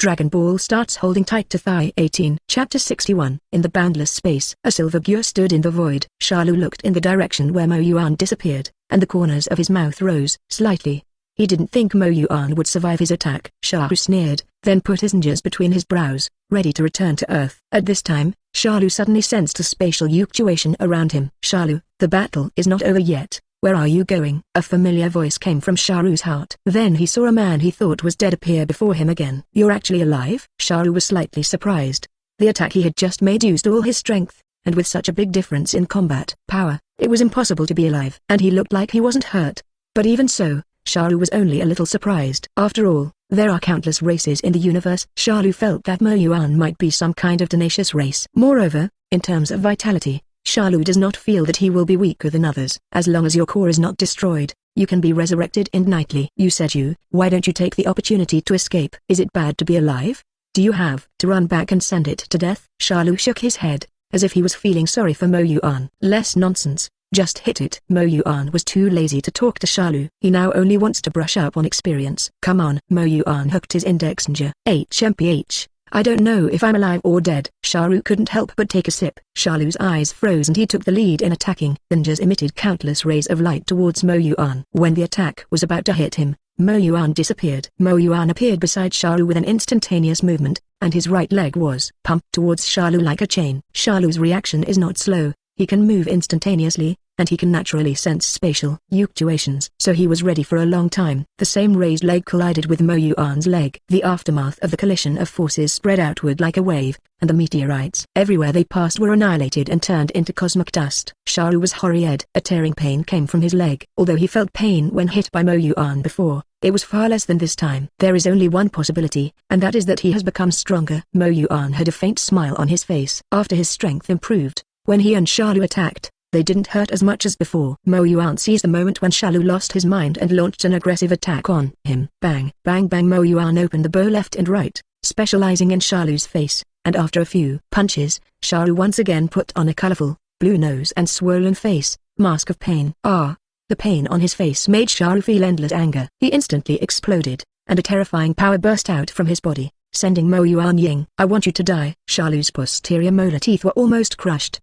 Dragon Ball starts holding tight to thigh 18. Chapter 61. In the boundless space, a silver gear stood in the void. Shalu looked in the direction where Mo Yuan disappeared, and the corners of his mouth rose slightly. He didn't think Mo Yuan would survive his attack. Shalu sneered, then put his fingers between his brows, ready to return to Earth. At this time, Shalu suddenly sensed a spatial fluctuation around him. "Shalu, the battle is not over yet. Where are you going?" A familiar voice came from Shalu's heart. Then he saw a man he thought was dead appear before him again. "You're actually alive?" Shalu was slightly surprised. The attack he had just made used all his strength, and with such a big difference in combat power, it was impossible to be alive. And he looked like he wasn't hurt. But even so, Shalu was only a little surprised. After all, there are countless races in the universe. Shalu felt that Mo Yuan might be some kind of tenacious race. Moreover, in terms of vitality, Shalu does not feel that he will be weaker than others. As long as your core is not destroyed, you can be resurrected infinitely. Why don't you take the opportunity to escape? Is it bad to be alive? Do you have to run back and send it to death? Shalu shook his head, as if he was feeling sorry for Mo Yuan. Less nonsense. Just hit it. Mo Yuan was too lazy to talk to Shalu. He now only wants to brush up on experience. Come on. Mo Yuan hooked his index finger. HMPH. I don't know if I'm alive or dead. Shalu couldn't help but take a sip. Shalu's eyes froze and he took the lead in attacking. Fingers emitted countless rays of light towards Mo Yuan. When the attack was about to hit him, Mo Yuan disappeared. Mo Yuan appeared beside Shalu with an instantaneous movement, and his right leg was pumped towards Shalu like a chain. Shalu's reaction is not slow. He can move instantaneously, and he can naturally sense spatial fluctuations. So he was ready for a long time. The same raised leg collided with Mo Yuan's leg. The aftermath of the collision of forces spread outward like a wave, and the meteorites everywhere they passed were annihilated and turned into cosmic dust. Shalu was horrified. A tearing pain came from his leg. Although he felt pain when hit by Mo Yuan before, it was far less than this time. There is only one possibility, and that is that he has become stronger. Mo Yuan had a faint smile on his face. After his strength improved, when he and Shalu attacked, they didn't hurt as much as before. Mo Yuan seized the moment when Shalu lost his mind and launched an aggressive attack on him. Bang, bang, bang. Mo Yuan opened the bow left and right, specializing in Shalu's face, and after a few punches, Shalu once again put on a colorful, blue nose and swollen face, mask of pain. The pain on his face made Shalu feel endless anger. He instantly exploded, and a terrifying power burst out from his body, sending Mo Yuan ying. "I want you to die." Shalu's posterior molar teeth were almost crushed.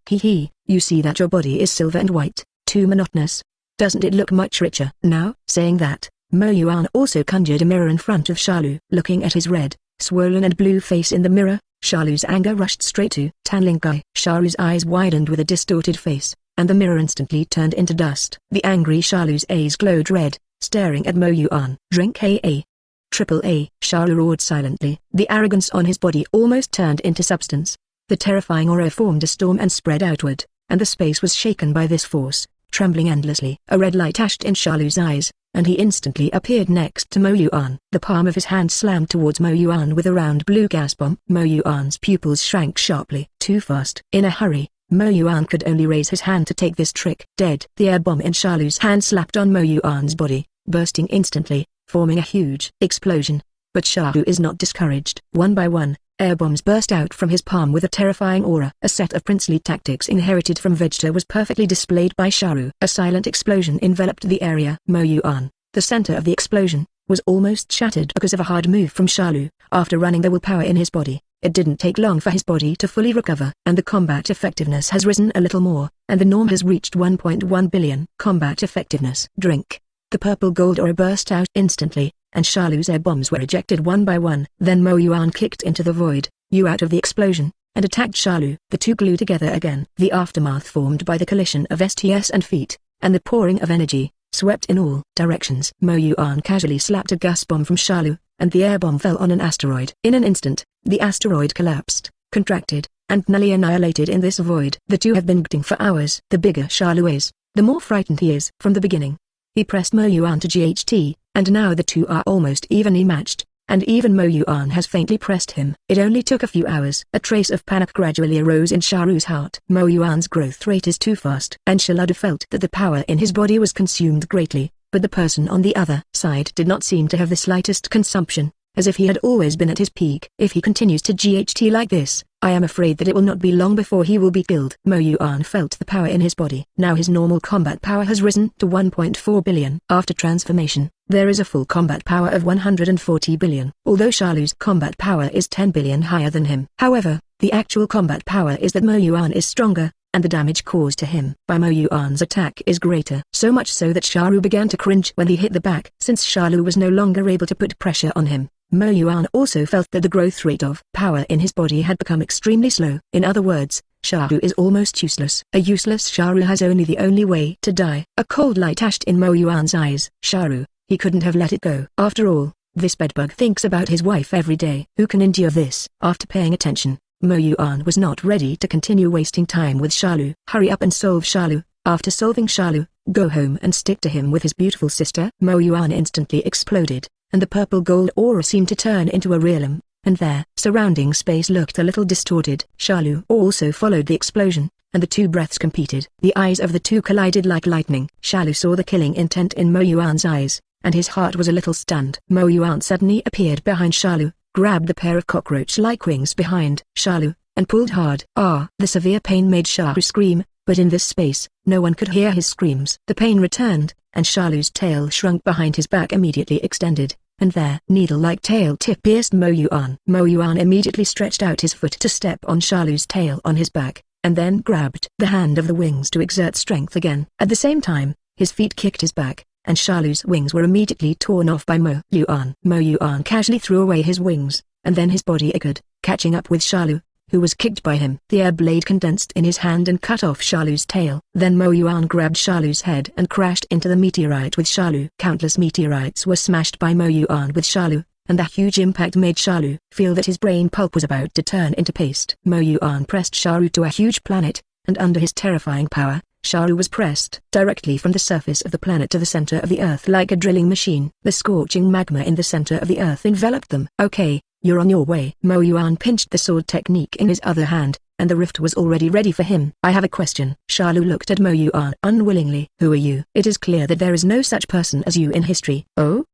You see that your body is silver and white, too monotonous. Doesn't it look much richer now?" Saying that, Mo Yuan also conjured a mirror in front of Shalu. Looking at his red, swollen and blue face in the mirror, Shalu's anger rushed straight to Tanling Guy. Shalu's eyes widened with a distorted face, and the mirror instantly turned into dust. The angry Shalu's eyes glowed red, staring at Mo Yuan. "Drink AA. Triple A." Shalu roared silently. The arrogance on his body almost turned into substance. The terrifying aura formed a storm and spread outward, and the space was shaken by this force, trembling endlessly. A red light flashed in Shalu's eyes, and he instantly appeared next to Mo Yuan. The palm of his hand slammed towards Mo Yuan with a round blue gas bomb. Mo Yuan's pupils shrank sharply. Too fast. In a hurry, Mo Yuan could only raise his hand to take this trick. Dead. The air bomb in Shalu's hand slapped on Mo Yuan's body, bursting instantly, forming a huge explosion. But Shalu is not discouraged. One by one, air bombs burst out from his palm with a terrifying aura. A set of princely tactics inherited from Vegeta was perfectly displayed by Shalu. A silent explosion enveloped the area. Mo Yuan, the center of the explosion, was almost shattered because of a hard move from Shalu. After running the willpower in his body, it didn't take long for his body to fully recover. And the combat effectiveness has risen a little more, and the norm has reached 1.1 billion. Combat effectiveness. Drink. The purple gold aura burst out instantly, and Shalu's air bombs were ejected one by one. Then Mo Yuan kicked into the void, out of the explosion, and attacked Shalu. The two glued together again. The aftermath formed by the collision of STS and feet, and the pouring of energy, swept in all directions. Mo Yuan casually slapped a gas bomb from Shalu, and the air bomb fell on an asteroid. In an instant, the asteroid collapsed, contracted, and nearly annihilated in this void. The two have been fighting for hours. The bigger Shalu is, the more frightened he is. From the beginning, he pressed Mo Yuan to GHT, and now the two are almost evenly matched, and even Mo Yuan has faintly pressed him. It only took a few hours. A trace of panic gradually arose in Shalu's heart. Mo Yuan's growth rate is too fast. And Shalu felt that the power in his body was consumed greatly, but the person on the other side did not seem to have the slightest consumption, as if he had always been at his peak. If he continues to GHT like this, I am afraid that it will not be long before he will be killed. Mo Yuan felt the power in his body. Now his normal combat power has risen to 1.4 billion. After transformation, there is a full combat power of 140 billion. Although Shalu's combat power is 10 billion higher than him. However, the actual combat power is that Mo Yuan is stronger, and the damage caused to him by Mo Yuan's attack is greater. So much so that Shalu began to cringe when he hit the back. Since Shalu was no longer able to put pressure on him, Mo Yuan also felt that the growth rate of power in his body had become extremely slow. In other words, Shalu is almost useless. A useless Shalu has only the only way to die. A cold light flashed in Mo Yuan's eyes. Shalu, he couldn't have let it go. After all, this bedbug thinks about his wife every day. Who can endure this? After paying attention, Mo Yuan was not ready to continue wasting time with Shalu. Hurry up and solve Shalu. After solving Shalu, go home and stick to him with his beautiful sister. Mo Yuan instantly exploded, and the purple gold aura seemed to turn into a realm, and their surrounding space looked a little distorted. Shalu also followed the explosion, and the two breaths competed. The eyes of the two collided like lightning. Shalu saw the killing intent in Mo Yuan's eyes, and his heart was a little stunned. Mo Yuan suddenly appeared behind Shalu, grabbed the pair of cockroach-like wings behind Shalu, and pulled hard. The severe pain made Shalu scream, but in this space, no one could hear his screams. The pain returned, and Shalu's tail shrunk behind his back immediately extended, and their needle-like tail tip pierced Mo Yuan. Mo Yuan immediately stretched out his foot to step on Shalu's tail on his back, and then grabbed the hand of the wings to exert strength again. At the same time, his feet kicked his back, and Shalu's wings were immediately torn off by Mo Yuan. Mo Yuan casually threw away his wings, and then his body echoed, catching up with Shalu, who was kicked by him. The air blade condensed in his hand and cut off Shalu's tail. Then Mo Yuan grabbed Shalu's head and crashed into the meteorite with Shalu. Countless meteorites were smashed by Mo Yuan with Shalu, and the huge impact made Shalu feel that his brain pulp was about to turn into paste. Mo Yuan pressed Shalu to a huge planet, and under his terrifying power, Shalu was pressed directly from the surface of the planet to the center of the earth like a drilling machine. The scorching magma in the center of the earth enveloped them. Okay, you're on your way. Mo Yuan pinched the sword technique in his other hand, and the rift was already ready for him. I have a question. Shalu looked at Mo Yuan unwillingly. Who are you? It is clear that there is no such person as you in history. Oh?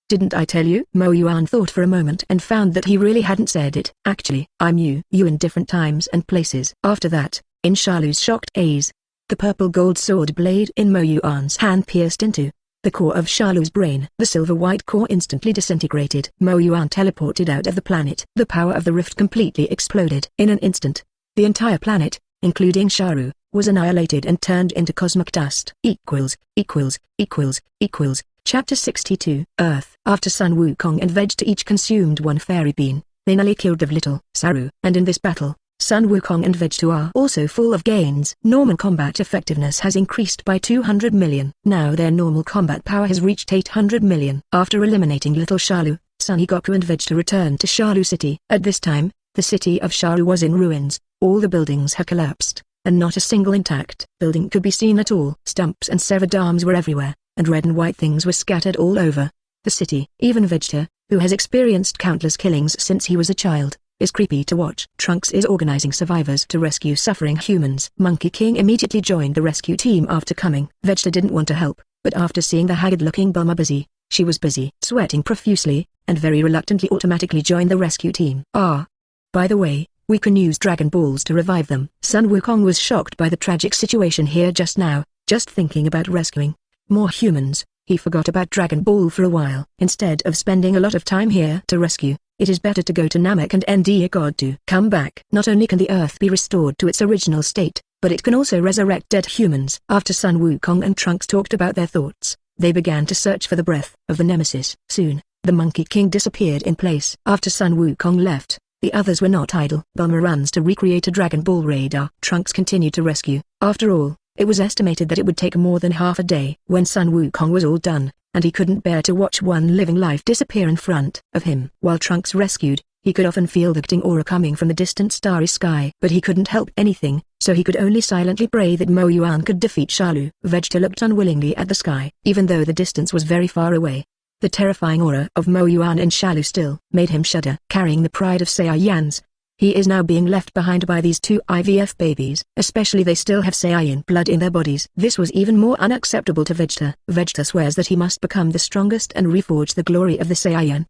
Didn't I tell you? Mo Yuan thought for a moment and found that he really hadn't said it. Actually, I'm you in different times and places. After that, in Shalu's shocked gaze, the purple gold sword blade in Mo Yuan's hand pierced into the core of Shalu's brain. The silver-white core instantly disintegrated. Mo Yuan teleported out of the planet. The power of the rift completely exploded. In an instant, the entire planet, including Shalu, was annihilated and turned into cosmic dust. Chapter 62. Earth. After Sun Wukong and Vegeta each consumed one fairy bean, they nearly killed the little Saru. And in this battle, Sun Wukong and Vegeta are also full of gains. Normal combat effectiveness has increased by 200 million. Now their normal combat power has reached 800 million. After eliminating little Shalu, Son Goku and Vegeta returned to Shalu City. At this time, the city of Shalu was in ruins. All the buildings had collapsed, and not a single intact building could be seen at all. Stumps and severed arms were everywhere, and red and white things were scattered all over the city. Even Vegeta, who has experienced countless killings since he was a child, is creepy to watch. Trunks is organizing survivors to rescue suffering humans. Monkey King immediately joined the rescue team after coming. Vegeta didn't want to help, but after seeing the haggard-looking Bulma busy, she was busy sweating profusely, and very reluctantly automatically joined the rescue team. By the way, we can use DragonBallZ to revive them. Sun Wukong was shocked by the tragic situation here just now. Just thinking about rescuing more humans, he forgot about Dragon Ball for a while. Instead of spending a lot of time here to rescue, it is better to go to Namek and Ndia God to come back. Not only can the earth be restored to its original state, but it can also resurrect dead humans. After Sun Wukong and Trunks talked about their thoughts, they began to search for the breath of the nemesis. Soon, the Monkey King disappeared in place. After Sun Wukong left, the others were not idle. Bulma runs to recreate a Dragon Ball radar. Trunks continued to rescue. After all, it was estimated that it would take more than half a day. When Sun Wukong was all done, and he couldn't bear to watch one living life disappear in front of him. While Trunks rescued, he could often feel the gutting aura coming from the distant starry sky. But he couldn't help anything, so he could only silently pray that Mo Yuan could defeat Shalu. Vegeta looked unwillingly at the sky. Even though the distance was very far away, the terrifying aura of Mo Yuan and Shalu still made him shudder. Carrying the pride of Saiyans, he is now being left behind by these two IVF babies. Especially they still have Saiyan blood in their bodies. This was even more unacceptable to Vegeta. Vegeta swears that he must become the strongest and reforge the glory of the Saiyan.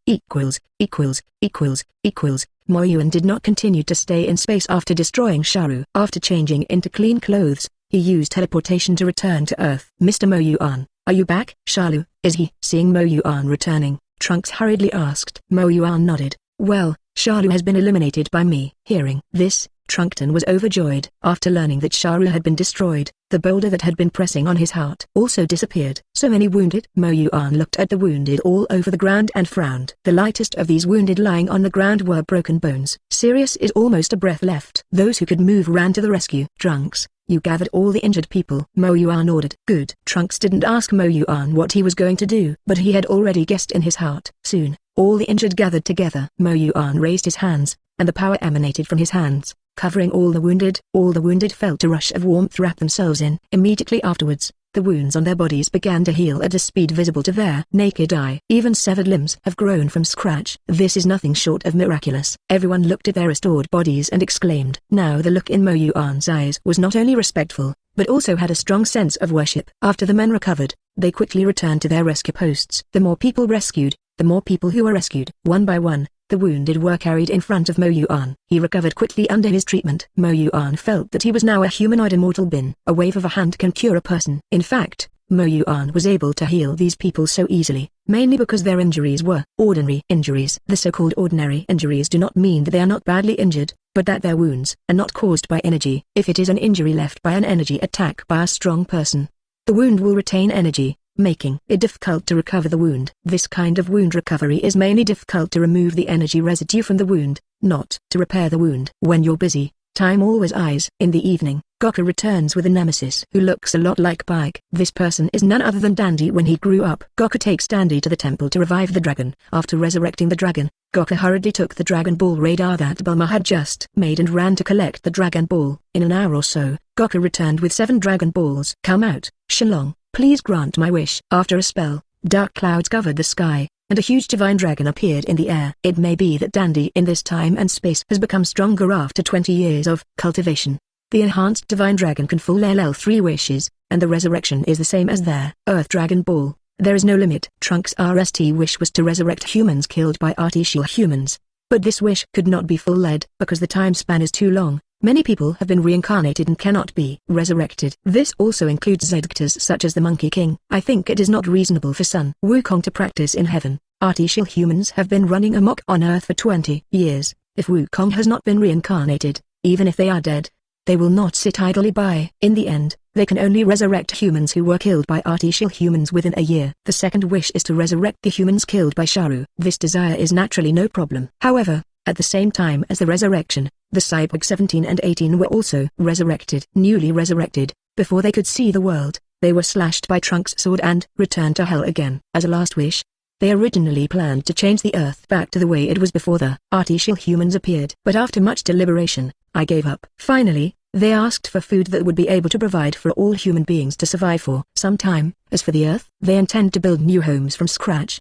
Mo Yuan did not continue to stay in space after destroying Sharu. After changing into clean clothes, he used teleportation to return to Earth. Mr. Mo Yuan, are you back? Shalu, is he? Seeing Mo Yuan returning, Trunks hurriedly asked. Mo Yuan nodded. Well, Shalu has been eliminated by me. Hearing this, Trunkton was overjoyed. After learning that Sharu had been destroyed, the boulder that had been pressing on his heart also disappeared. So many wounded? Mo Yuan looked at the wounded all over the ground and frowned. The lightest of these wounded lying on the ground were broken bones. Serious is almost a breath left. Those who could move ran to the rescue. Trunks, you gathered all the injured people. Mo Yuan ordered. Good. Trunks didn't ask Mo Yuan what he was going to do, but he had already guessed in his heart. Soon, all the injured gathered together. Mo Yuan raised his hands, and the power emanated from his hands, covering all the wounded. All the wounded felt a rush of warmth wrap themselves in. Immediately afterwards, the wounds on their bodies began to heal at a speed visible to their naked eye. Even severed limbs have grown from scratch. This is nothing short of miraculous. Everyone looked at their restored bodies and exclaimed. Now the look in Mo Yuan's eyes was not only respectful, but also had a strong sense of worship. After the men recovered, they quickly returned to their rescue posts. The more people rescued, the more people who were rescued. One by one, the wounded were carried in front of Mo Yuan. He recovered quickly under his treatment. Mo Yuan felt that he was now a humanoid immortal being. A wave of a hand can cure a person. In fact, Mo Yuan was able to heal these people so easily, mainly because their injuries were ordinary injuries. The so-called ordinary injuries do not mean that they are not badly injured, but that their wounds are not caused by energy. If it is an injury left by an energy attack by a strong person, the wound will retain energy, making it difficult to recover the wound. This kind of wound recovery is mainly difficult to remove the energy residue from the wound, not to repair the wound. When you're busy, time always eyes. In the evening, Goku returns with a nemesis who looks a lot like Bike. This person is none other than Dandy when he grew up. Goku takes Dandy to the temple to revive the dragon. After resurrecting the dragon, Goku hurriedly took the Dragon Ball radar that Bulma had just made and ran to collect the Dragon Ball. In an hour or so, Goku returned with 7 Dragon Balls. Come out, Shenlong. Please grant my wish. After a spell, dark clouds covered the sky, and a huge divine dragon appeared in the air. It may be that Dandy in this time and space has become stronger after 20 years of cultivation. The enhanced divine dragon can fulfill 3 wishes, and the resurrection is the same as their Earth Dragon Ball. There is no limit. Trunks' RST wish was to resurrect humans killed by artificial humans. But this wish could not be fulfilled because the time span is too long. Many people have been reincarnated and cannot be resurrected. This also includes Zedgtas such as the Monkey King. I think it is not reasonable for Sun Wukong to practice in heaven. Artificial humans have been running amok on Earth for 20 years. If Wukong has not been reincarnated, even if they are dead, they will not sit idly by. In the end, they can only resurrect humans who were killed by artificial humans within a year. The second wish is to resurrect the humans killed by Sharu. This desire is naturally no problem. However, at the same time as the resurrection, the Cyborg 17 and 18 were also resurrected. Newly resurrected, before they could see the world, they were slashed by Trunks' sword and returned to hell again. As a last wish, they originally planned to change the Earth back to the way it was before the artificial humans appeared. But after much deliberation, I gave up. Finally, they asked for food that would be able to provide for all human beings to survive for some time. As for the Earth, they intend to build new homes from scratch.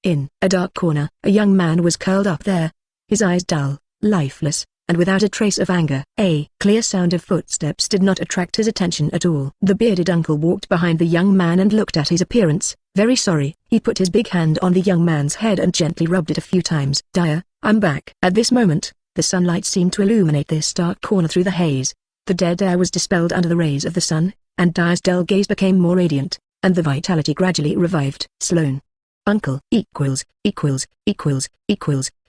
In a dark corner, a young man was curled up there. His eyes dull, lifeless, and without a trace of anger. A clear sound of footsteps did not attract his attention at all. The bearded uncle walked behind the young man and looked at his appearance. Very sorry. He put his big hand on the young man's head and gently rubbed it a few times. Daya, I'm back. At this moment, the sunlight seemed to illuminate this dark corner through the haze. The dead air was dispelled under the rays of the sun, and Daya's dull gaze became more radiant, and the vitality gradually revived. Sloan. Uncle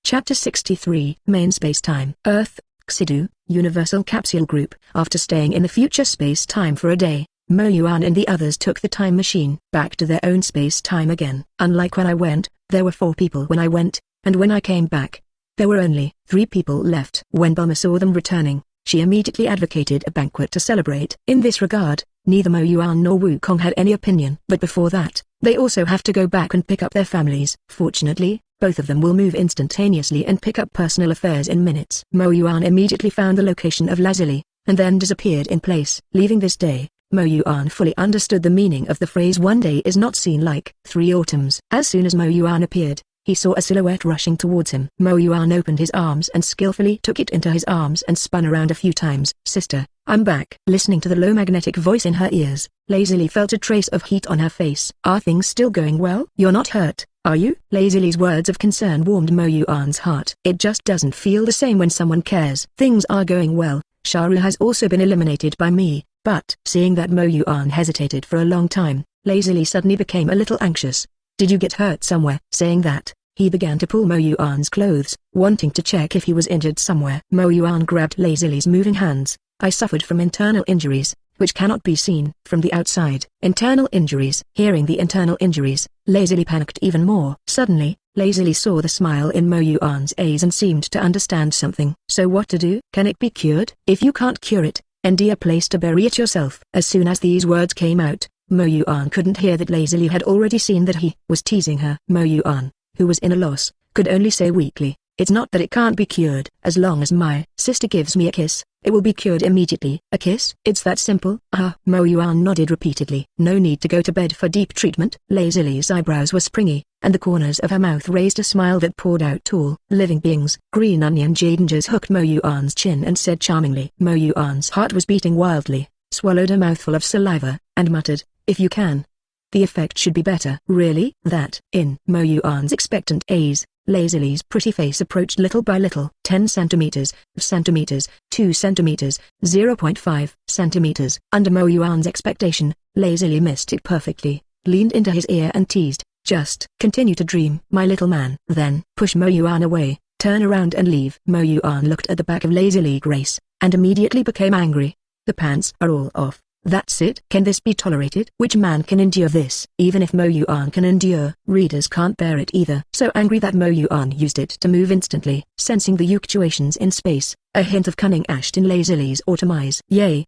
Chapter 63 Main Space-Time Earth, Xidu, Universal Capsule Group. After staying in the future space-time for a day, Mo Yuan and the others took the time machine back to their own space-time again. Unlike when I went, there were 4 people when I went, and when I came back, there were only 3 people left. When Bulma saw them returning, she immediately advocated a banquet to celebrate. In this regard, neither Mo Yuan nor Wukong had any opinion. But before that, they also have to go back and pick up their families. Fortunately, both of them will move instantaneously and pick up personal affairs in minutes. Mo Yuan immediately found the location of Lazuli, and then disappeared in place. Leaving this day, Mo Yuan fully understood the meaning of the phrase "one day is not seen like 3 autumns." As soon as Mo Yuan appeared, he saw a silhouette rushing towards him. Mo Yuan opened his arms and skillfully took it into his arms and spun around a few times. "Sister, I'm back." Listening to the low magnetic voice in her ears, Lazuli felt a trace of heat on her face. "Are things still going well?" "You're not hurt, are you? Lazily's words of concern warmed Mo Yuan's heart. It just doesn't feel the same when someone cares. Things are going well. Sharu has also been eliminated by me, but seeing that Mo Yuan hesitated for a long time, Lazily suddenly became a little anxious. Did you get hurt somewhere? Saying that, he began to pull Mo Yuan's clothes, wanting to check if he was injured somewhere. Mo Yuan grabbed Lazily's moving hands. I suffered from internal injuries, which cannot be seen from the outside. Internal injuries. Hearing the internal injuries, Lazily panicked even more. Suddenly, Lazily saw the smile in Mo Yuan's eyes and seemed to understand something. So what to do? Can it be cured? If you can't cure it, find a place to bury it yourself. As soon as these words came out, Mo Yuan couldn't hear that Lazily had already seen that he was teasing her. Mo Yuan, who was in a loss, could only say weakly, it's not that it can't be cured. As long as my sister gives me a kiss, it will be cured immediately. A kiss? It's that simple? Mo Yuan nodded repeatedly. No need to go to bed for deep treatment. Lazily's eyebrows were springy, and the corners of her mouth raised a smile that poured out tall, living beings. Green onion Jadengers hooked Mo Yuan's chin and said charmingly. Mo Yuan's heart was beating wildly, swallowed a mouthful of saliva, and muttered, if you can. The effect should be better. Really? That? In Mo Yuan's expectant gaze, Lazily's pretty face approached little by little. 10 centimeters, 2 centimeters, 0.5 centimeters. Under Mo Yuan's expectation, Lazily missed it perfectly, leaned into his ear and teased, just continue to dream, my little man. Then, push Mo Yuan away, turn around and leave. Mo Yuan looked at the back of Lazily Grace, and immediately became angry. The pants are all off. That's it. Can this be tolerated? Which man can endure this? Even if Mo Yuan can endure, readers can't bear it either. So angry that Mo Yuan used it to move instantly, sensing the fluctuations in space, a hint of cunning ashed in Lazily's autumn eyes. Yay!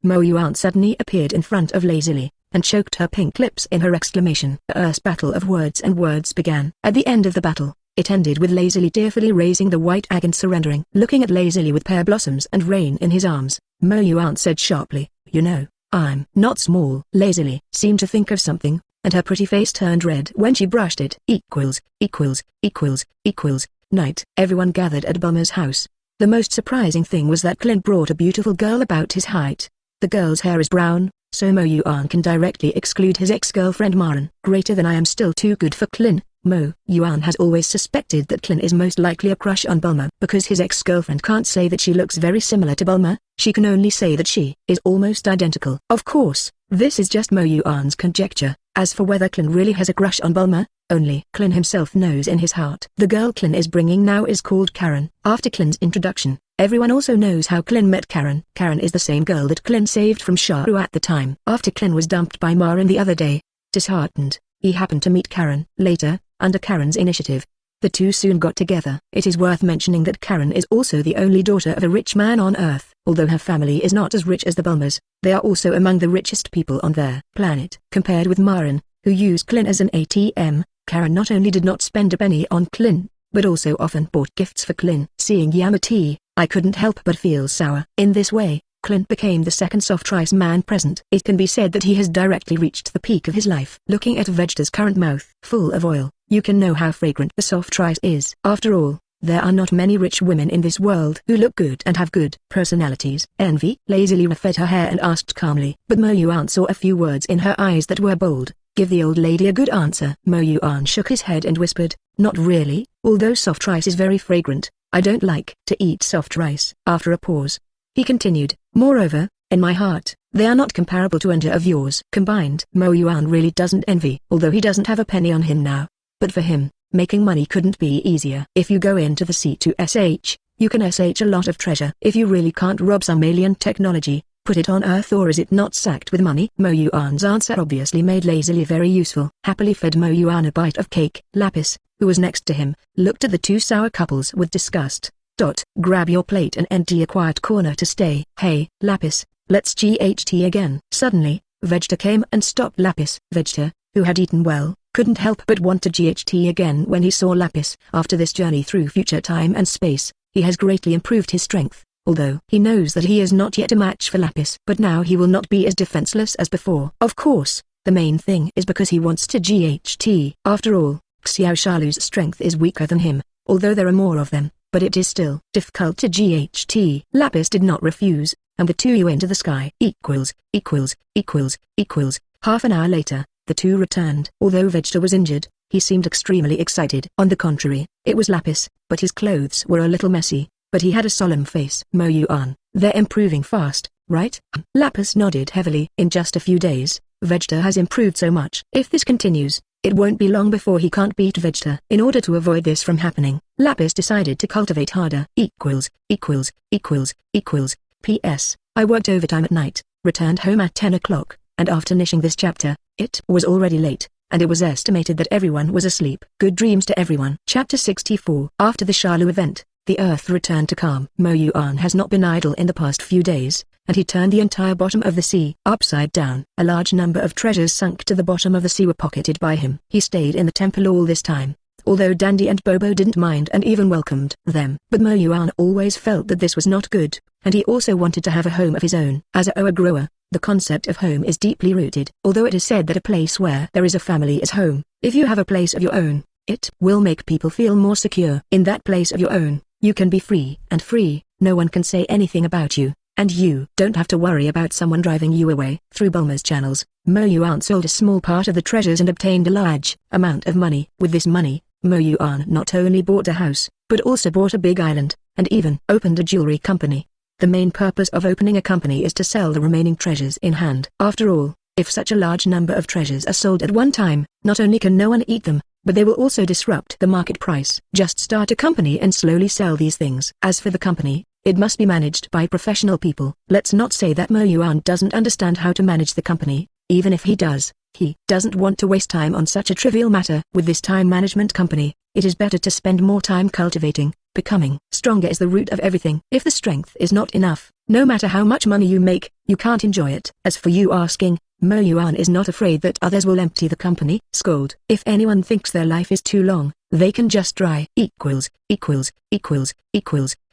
Mo Yuan suddenly appeared in front of Lazily, and choked her pink lips in her exclamation. A battle of words and words began. At the end of the battle, it ended with Lazily tearfully raising the white egg and surrendering. Looking at Lazily with pear blossoms and rain in his arms, Mo Yuan said sharply, you know, I'm not small. Lazily seemed to think of something, and her pretty face turned red when she brushed it. Night. Everyone gathered at Bulma's house. The most surprising thing was that Clint brought a beautiful girl about his height. The girl's hair is brown, so Mo Yuan can directly exclude his ex-girlfriend Marin. Greater than I am still too good for Clint. Mo Yuan has always suspected that Clint is most likely a crush on Bulma. Because his ex-girlfriend can't say that she looks very similar to Bulma, she can only say that she is almost identical. Of course, this is just Mo Yuan's conjecture. As for whether Clint really has a crush on Bulma, only Clint himself knows in his heart. The girl Clint is bringing now is called Karen. After Clint's introduction, everyone also knows how Clint met Karen. Karen is the same girl that Clint saved from Sharu at the time. After Clint was dumped by Marin the other day, disheartened, he happened to meet Karen. Later, under Karen's initiative, the two soon got together. It is worth mentioning that Karen is also the only daughter of a rich man on Earth. Although her family is not as rich as the Bulmas, they are also among the richest people on their planet. Compared with Marin, who used Clint as an ATM, Karen not only did not spend a penny on Clint, but also often bought gifts for Clint. Seeing Yamati, I couldn't help but feel sour. In this way, Clint became the second soft rice man present. It can be said that he has directly reached the peak of his life. Looking at Vegeta's current mouth, full of oil, you can know how fragrant the soft rice is. After all, there are not many rich women in this world who look good and have good personalities. Envy lazily ruffled her hair and asked calmly. But Mo Yuan saw a few words in her eyes that were bold. Give the old lady a good answer. Mo Yuan shook his head and whispered, not really, although soft rice is very fragrant, I don't like to eat soft rice. After a pause, he continued, moreover, in my heart, they are not comparable to any of yours combined. Mo Yuan really doesn't envy, although he doesn't have a penny on him now. But for him, making money couldn't be easier. If you go into the C2SH, you can SH a lot of treasure. If you really can't rob some alien technology, put it on Earth, or is it not sacked with money? Mo Yuan's answer obviously made Lazily very useful. Happily fed Mo Yuan a bite of cake. Lapis, who was next to him, looked at the two sour couples with disgust. Grab your plate and enter a quiet corner to stay. Hey, Lapis, let's GHT again. Suddenly, Vegeta came and stopped Lapis. Vegeta, who had eaten well, couldn't help but want to GHT again when he saw Lapis. After this journey through future time and space, he has greatly improved his strength, although he knows that he is not yet a match for Lapis. But now he will not be as defenseless as before. Of course, the main thing is because he wants to GHT. After all, Xiao Shalu's strength is weaker than him, although there are more of them, but it is still difficult to GHT. Lapis did not refuse, and the two went into the sky. Half an hour later, the two returned. Although Vegeta was injured, He seemed extremely excited. On the contrary, it was Lapis, but his clothes were a little messy, but he had a solemn face. Mo Yuan, they're improving fast, right? Lapis nodded heavily. In just a few days, Vegeta has improved so much. If this continues, it won't be long before he can't beat Vegeta. In order to avoid this from happening, Lapis decided to cultivate harder. P.S. I worked overtime at night, returned home at 10 o'clock, and after finishing this chapter, it was already late, and it was estimated that everyone was asleep. Good dreams to everyone. Chapter 64. After the Shalu event, the earth returned to calm. Mo Yuan has not been idle in the past few days, and he turned the entire bottom of the sea upside down. A large number of treasures sunk to the bottom of the sea were pocketed by him. He stayed in the temple all this time, although Dandy and Bobo didn't mind and even welcomed them. But Mo Yuan always felt that this was not good, and he also wanted to have a home of his own. As a Oa grower, the concept of home is deeply rooted. Although it is said that a place where there is a family is home, if you have a place of your own, it will make people feel more secure. In that place of your own, you can be free, and free, no one can say anything about you, and you don't have to worry about someone driving you away. Through Bulma's channels, Mo Yuan sold a small part of the treasures and obtained a large amount of money. With this money, Mo Yuan not only bought a house, but also bought a big island, and even opened a jewelry company. The main purpose of opening a company is to sell the remaining treasures in hand. After all, if such a large number of treasures are sold at one time, not only can no one eat them, but they will also disrupt the market price. Just start a company and slowly sell these things. As for the company, it must be managed by professional people. Let's not say that Mo Yuan doesn't understand how to manage the company. Even if he does, he doesn't want to waste time on such a trivial matter. With this time management company, it is better to spend more time cultivating. Becoming stronger is the root of everything. If the strength is not enough, no matter how much money you make, you can't enjoy it. As for you asking, Mo Yuan is not afraid that others will empty the company. Scold. If anyone thinks their life is too long, they can just try.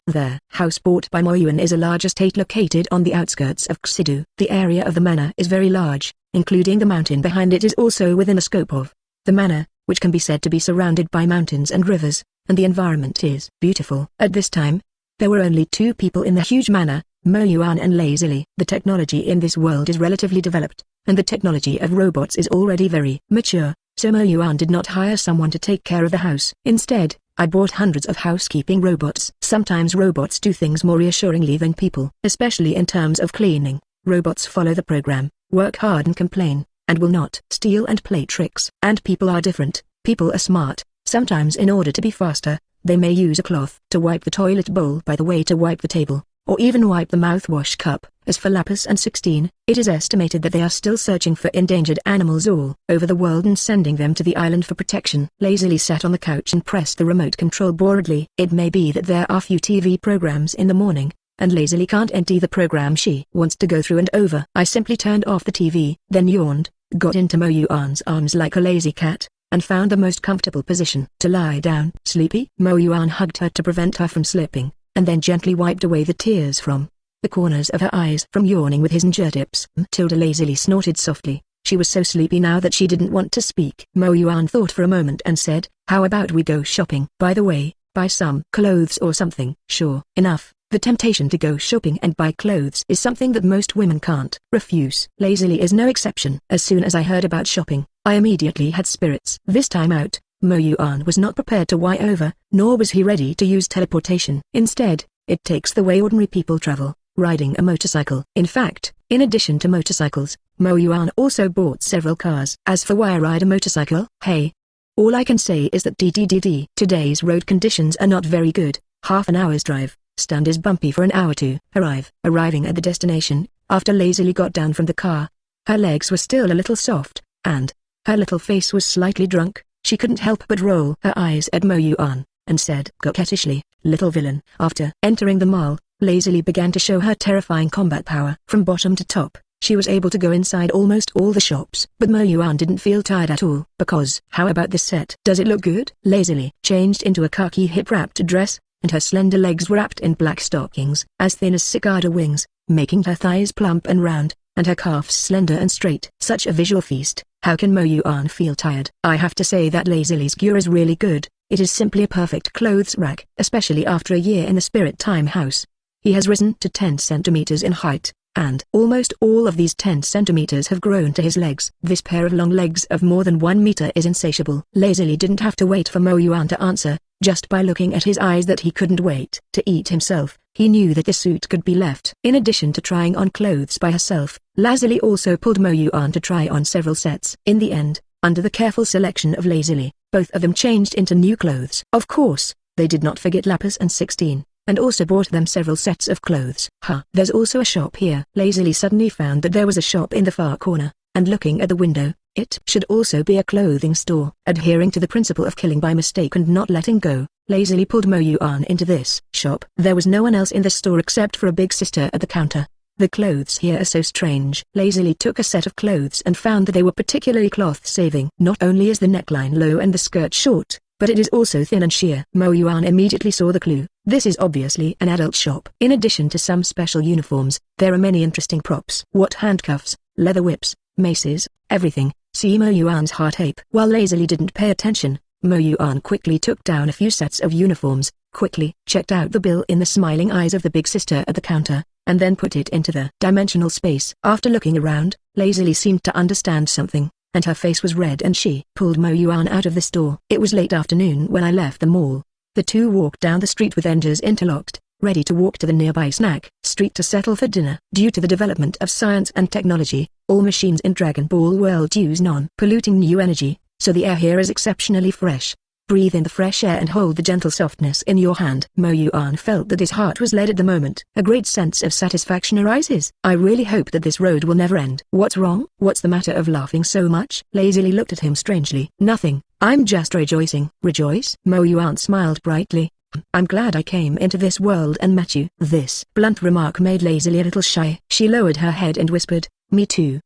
Their house bought by Mo Yuan is a large estate located on the outskirts of Xidu. The area of the manor is very large, including the mountain behind it is also within the scope of the manor, which can be said to be surrounded by mountains and rivers, and the environment is beautiful. At this time, there were only two people in the huge manor, Mo Yuan and Lazily. The technology in this world is relatively developed, and the technology of robots is already very mature, so Mo Yuan did not hire someone to take care of the house. Instead, I bought hundreds of housekeeping robots. Sometimes robots do things more reassuringly than people, especially in terms of cleaning. Robots follow the program, work hard and complain, and will not steal and play tricks. And people are different. People are smart. Sometimes in order to be faster, they may use a cloth to wipe the toilet bowl by the way to wipe the table, or even wipe the mouthwash cup. As for Lapis and 16, it is estimated that they are still searching for endangered animals all over the world and sending them to the island for protection. Lazily sat on the couch and pressed the remote control boredly. It may be that there are few TV programs in the morning, and Lazily can't empty the program she wants to go through and over. I simply turned off the TV, then yawned, got into Mo Yuan's arms like a lazy cat, and found the most comfortable position to lie down. Sleepy? Mo Yuan hugged her to prevent her from slipping, and then gently wiped away the tears from the corners of her eyes from yawning with his fingertips. Tilda lazily snorted softly. She was so sleepy now that she didn't want to speak. Mo Yuan thought for a moment and said, "How about we go shopping? By the way, buy some clothes or something." Sure enough, the temptation to go shopping and buy clothes is something that most women can't refuse. Lazily is no exception. As soon as I heard about shopping, I immediately had spirits. This time out, Mo Yuan was not prepared to Y over, nor was he ready to use teleportation. Instead, it takes the way ordinary people travel, riding a motorcycle. In fact, in addition to motorcycles, Mo Yuan also bought several cars. As for why I ride a motorcycle, hey. All I can say is that today's road conditions are not very good. Half an hour's drive, stand is bumpy for an hour to arrive. Arriving at the destination, after Lazily got down from the car, her legs were still a little soft, and her little face was slightly drunk. She couldn't help but roll her eyes at Mo Yuan, and said coquettishly, "Little villain." After entering the mall, Lazily began to show her terrifying combat power. From bottom to top, she was able to go inside almost all the shops. But Mo Yuan didn't feel tired at all. Because, how about this set? Does it look good? Lazily changed into a khaki hip-wrapped dress, and her slender legs were wrapped in black stockings, as thin as cicada wings, making her thighs plump and round, and her calves slender and straight. Such a visual feast. How can Mo Yuan feel tired? I have to say that Lazily's gear is really good. It is simply a perfect clothes rack. Especially after a year in the Spirit Time House. He has risen to 10 centimeters in height, and almost all of these 10 centimeters have grown to his legs. This pair of long legs of more than 1 meter is insatiable. Lazily didn't have to wait for Mo Yuan to answer, just by looking at his eyes that he couldn't wait to eat himself. He knew that the suit could be left. In addition to trying on clothes by herself, Lazily also pulled Mo Yuan to try on several sets. In the end, under the careful selection of Lazily, both of them changed into new clothes. Of course, they did not forget Lapis and 16. And also bought them several sets of clothes. There's also a shop here. Lazily suddenly found that there was a shop in the far corner, and looking at the window, it should also be a clothing store. Adhering to the principle of killing by mistake and not letting go, Lazily pulled Mo Yuan into this shop. There was no one else in the store except for a big sister at the counter. The clothes here are so strange. Lazily took a set of clothes and found that they were particularly cloth-saving. Not only is the neckline low and the skirt short, but it is also thin and sheer. Mo Yuan immediately saw the clue. This is obviously an adult shop. In addition to some special uniforms, there are many interesting props. What handcuffs, leather whips, maces, everything. See Mo Yuan's heart ache. While Lazily didn't pay attention, Mo Yuan quickly took down a few sets of uniforms, quickly checked out the bill in the smiling eyes of the big sister at the counter, and then put it into the dimensional space. After looking around, Lazily seemed to understand something, and her face was red and she pulled Mo Yuan out of the store. It was late afternoon when I left the mall. The two walked down the street with engines interlocked, ready to walk to the nearby snack street to settle for dinner. Due to the development of science and technology, all machines in Dragon Ball World use non-polluting new energy, so the air here is exceptionally fresh. Breathe in the fresh air and hold the gentle softness in your hand. Mo Yuan felt that his heart was led at the moment. A great sense of satisfaction arises. I really hope that this road will never end. What's wrong? What's the matter of laughing so much? Lazily looked at him strangely. Nothing. I'm just rejoicing. Rejoice? Mo Yuan smiled brightly. I'm glad I came into this world and met you. This blunt remark made Lazily a little shy. She lowered her head and whispered, me too.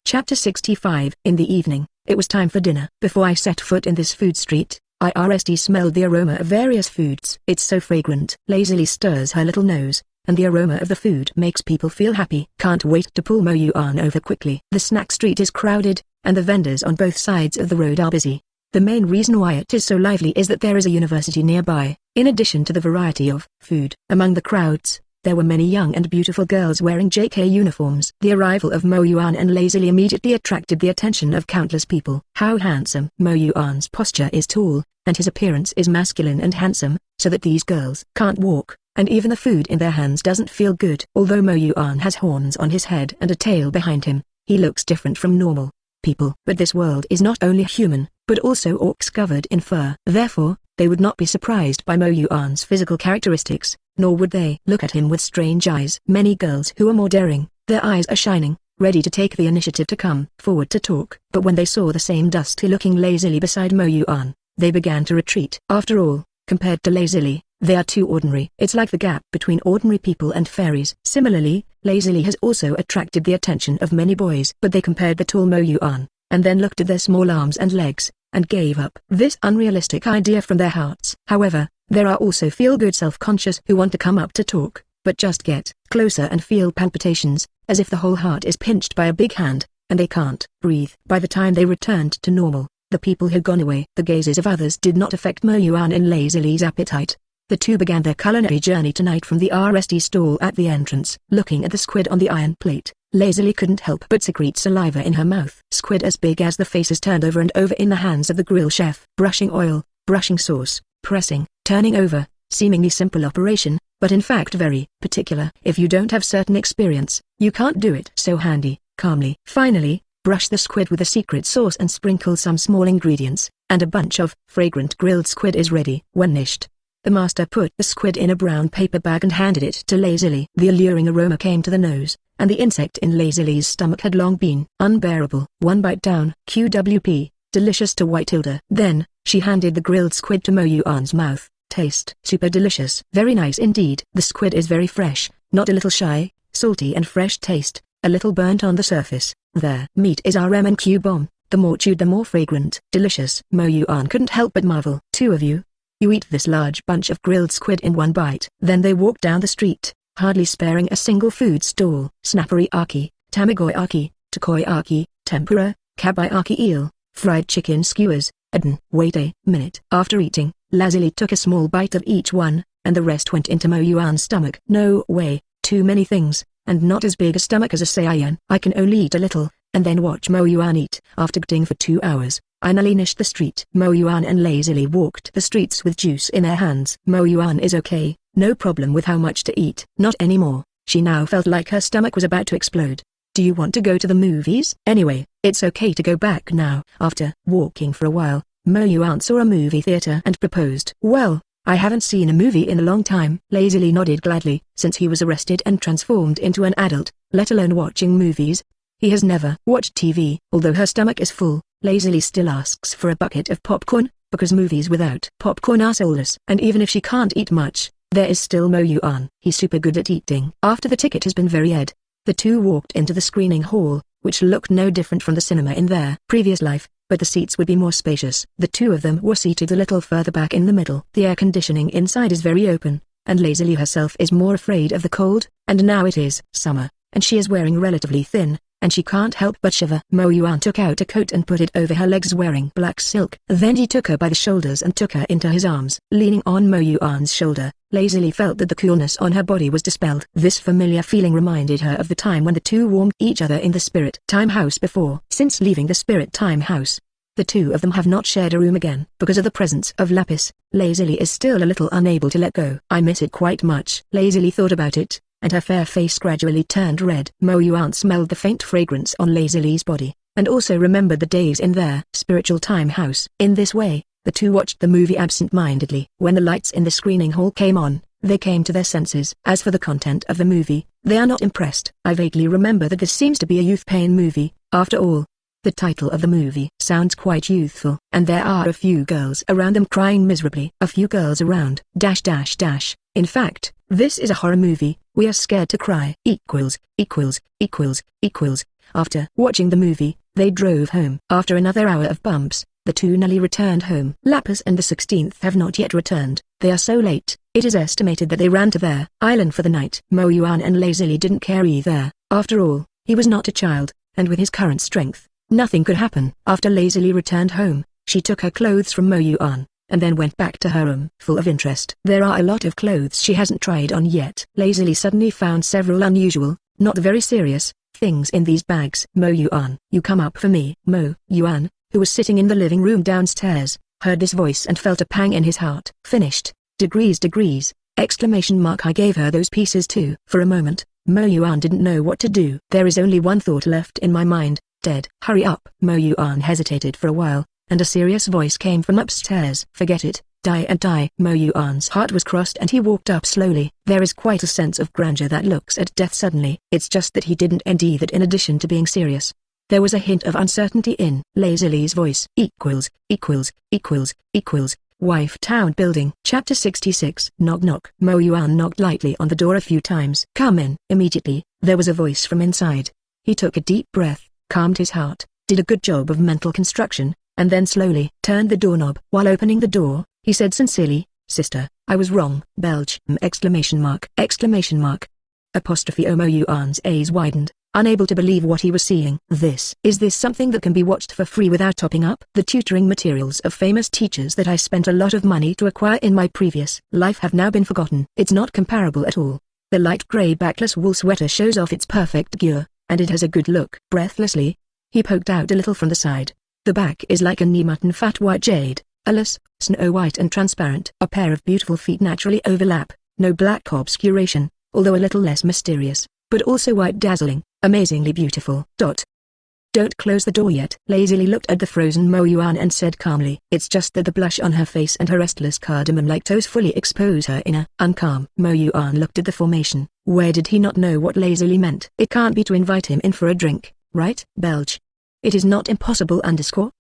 Chapter 65. In the evening, it was time for dinner. Before I set foot in this food street, I smelled the aroma of various foods. It's so fragrant. Lazily stirs her little nose, and the aroma of the food makes people feel happy. Can't wait to pull Mo Yuan over quickly. The snack street is crowded, and the vendors on both sides of the road are busy. The main reason why it is so lively is that there is a university nearby. In addition to the variety of food among the crowds, there were many young and beautiful girls wearing JK uniforms. The arrival of Mo Yuan and Lazily immediately attracted the attention of countless people. How handsome! Mo Yuan's posture is tall, and his appearance is masculine and handsome, so that these girls can't walk, and even the food in their hands doesn't feel good. Although Mo Yuan has horns on his head and a tail behind him, he looks different from normal people. But this world is not only human, but also orcs covered in fur. Therefore, they would not be surprised by Mo Yuan's physical characteristics, nor would they look at him with strange eyes. Many girls who are more daring, their eyes are shining, ready to take the initiative to come forward to talk. But when they saw the same dusty-looking Lazily beside Mo Yuan, they began to retreat. After all, compared to Lazily, they are too ordinary. It's like the gap between ordinary people and fairies. Similarly, Lazily has also attracted the attention of many boys. But they compared the tall Mo Yuan, and then looked at their small arms and legs, and gave up this unrealistic idea from their hearts. However, there are also feel-good self-conscious who want to come up to talk, but just get closer and feel palpitations, as if the whole heart is pinched by a big hand, and they can't breathe. By the time they returned to normal, the people had gone away. The gazes of others did not affect Mo Yuan and Lazily's appetite. The two began their culinary journey tonight from the RSD stall at the entrance. Looking at the squid on the iron plate, Lazily couldn't help but secrete saliva in her mouth. Squid as big as the faces turned over and over in the hands of the grill chef. Brushing oil, brushing sauce, pressing, turning over, seemingly simple operation, but in fact very particular. If you don't have certain experience, you can't do it so handy, calmly. Finally, brush the squid with a secret sauce and sprinkle some small ingredients, and a bunch of fragrant grilled squid is ready. When finished, the master put the squid in a brown paper bag and handed it to Lazily. The alluring aroma came to the nose, and the insect in Lazily's stomach had long been unbearable. One bite down. QWP, delicious to White Hilda. Then, she handed the grilled squid to Mo Yuan's mouth. Taste. Super delicious. Very nice indeed. The squid is very fresh, not a little shy, salty and fresh taste, a little burnt on the surface. Their meat is RMNQ bomb. The more chewed the more fragrant. Delicious. Mo Yuan couldn't help but marvel. Two of you? You eat this large bunch of grilled squid in one bite. Then they walked down the street, hardly sparing a single food stall. Snappary-aki, tamagoyaki, takoyaki, tempura, kabayaki eel, fried chicken skewers, udon. Wait a minute. After eating, Lazily took a small bite of each one, and the rest went into Mo Yuan's stomach. No way, too many things, and not as big a stomach as a Saiyan. I can only eat a little, and then watch Mo Yuan eat. After getting for 2 hours, I finished the street. Mo Yuan and lazily walked the streets with juice in their hands. Mo Yuan is okay, no problem with how much to eat. Not anymore. She now felt like her stomach was about to explode. Do you want to go to the movies? Anyway, it's okay to go back now. After walking for a while, Mo Yuan saw a movie theater and proposed. Well, I haven't seen a movie in a long time. Lazily nodded gladly, since he was arrested and transformed into an adult, let alone watching movies. He has never watched TV. Although her stomach is full, Lazily still asks for a bucket of popcorn, because movies without popcorn are soulless. And even if she can't eat much, there is still Mo Yuan. He's super good at eating. After the ticket has been verified, the two walked into the screening hall, which looked no different from the cinema in their previous life, but the seats would be more spacious. The two of them were seated a little further back in the middle. The air conditioning inside is very open, and Lazily herself is more afraid of the cold, and now it is summer, and she is wearing relatively thin, and she can't help but shiver. Mo Yuan took out a coat and put it over her legs wearing black silk. Then he took her by the shoulders and took her into his arms. Leaning on Mo Yuan's shoulder, Lazily felt that the coolness on her body was dispelled. This familiar feeling reminded her of the time when the two warmed each other in the Spirit Time House before. Since leaving the Spirit Time House, the two of them have not shared a room again. Because of the presence of Lapis, Lazily is still a little unable to let go. I miss it quite much. Lazily thought about it, and her fair face gradually turned red. Mo Yuan smelled the faint fragrance on Lazily's body, and also remembered the days in their spiritual time house. In this way, the two watched the movie absent-mindedly. When the lights in the screening hall came on, they came to their senses. As for the content of the movie, they are not impressed. I vaguely remember that this seems to be a youth pain movie. After all, the title of the movie sounds quite youthful, and there are a few girls around them crying miserably. A few girls around. In fact, this is a horror movie. We are scared to cry. After watching the movie, they drove home. After another hour of bumps, the two nearly returned home. Lapis and the 16th have not yet returned. They are so late, it is estimated that they ran to their island for the night. Mo Yuan and Lazily didn't care either. After all, he was not a child, and with his current strength, nothing could happen. After Lazily returned home, she took her clothes from Mo Yuan, and then went back to her room. Full of interest. There are a lot of clothes she hasn't tried on yet. Lazily suddenly found several unusual, not very serious, things in these bags. Mo Yuan, you come up for me. Mo Yuan, who was sitting in the living room downstairs, heard this voice and felt a pang in his heart. Finished. Degrees. I gave her those pieces too. For a moment, Mo Yuan didn't know what to do. There is only one thought left in my mind. Dead. Hurry up. Mo Yuan hesitated for a while, and a serious voice came from upstairs. Forget it, die and die. Mo Yuan's heart was crossed and he walked up slowly. There is quite a sense of grandeur that looks at death suddenly. It's just that he didn't end that in addition to being serious, there was a hint of uncertainty in Lazily's voice. Wife Town Building. Chapter 66. Knock knock. Mo Yuan knocked lightly on the door a few times. Come in. Immediately, there was a voice from inside. He took a deep breath, calmed his heart, did a good job of mental construction, and then slowly turned the doorknob. While opening the door, he said sincerely, "Sister, I was wrong." Belch! Apostrophe. Mo Yuan's eyes widened, unable to believe what he was seeing. Is this something that can be watched for free without topping up? The tutoring materials of famous teachers that I spent a lot of money to acquire in my previous life have now been forgotten. It's not comparable at all. The light gray backless wool sweater shows off its perfect gear, and it has a good look. Breathlessly, he poked out a little from the side. The back is like a knee-mutton fat white jade, alas, snow white and transparent. A pair of beautiful feet naturally overlap, no black obscuration, although a little less mysterious, but also white dazzling, amazingly beautiful. Don't close the door yet. Lazily looked at the frozen Mo Yuan and said calmly. It's just that the blush on her face and her restless cardamom-like toes fully expose her inner uncalm. Mo Yuan looked at the formation. Where did he not know what lazily meant? It can't be to invite him in for a drink, right? Belch. It is not impossible.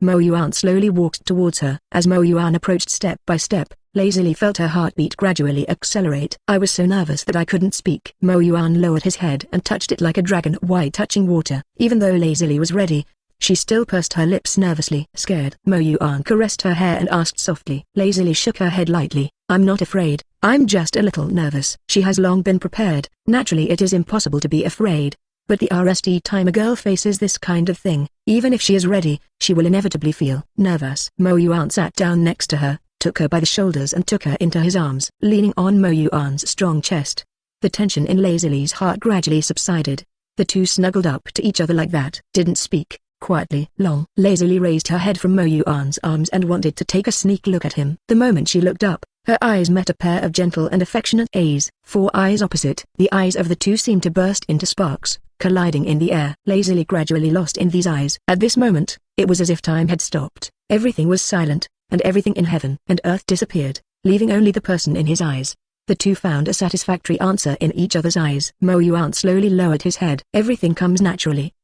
Mo Yuan slowly walked towards her. As Mo Yuan approached step by step, Lazily felt her heartbeat gradually accelerate. I was so nervous that I couldn't speak. Mo Yuan lowered his head and touched it like a dragon white touching water. Even though Lazily was ready, she still pursed her lips nervously. Scared? Mo Yuan caressed her hair and asked softly. Lazily shook her head lightly. I'm not afraid, I'm just a little nervous. She has long been prepared. Naturally it is impossible to be afraid. But the rest time a girl faces this kind of thing, even if she is ready, she will inevitably feel nervous. Mo Yuan sat down next to her, took her by the shoulders and took her into his arms, leaning on Mo Yuan's strong chest. The tension in Lazily's heart gradually subsided. The two snuggled up to each other like that. Didn't speak, quietly. Long. Lazily raised her head from Mo Yuan's arms and wanted to take a sneak look at him. The moment she looked up, her eyes met a pair of gentle and affectionate eyes. 4 eyes opposite. The eyes of the two seemed to burst into sparks, colliding in the air. Lazily gradually lost in these eyes. At this moment, it was as if time had stopped. Everything was silent, and everything in heaven and earth disappeared, leaving only the person in his eyes. The two found a satisfactory answer in each other's eyes. Mo Yuan slowly lowered his head. Everything comes naturally.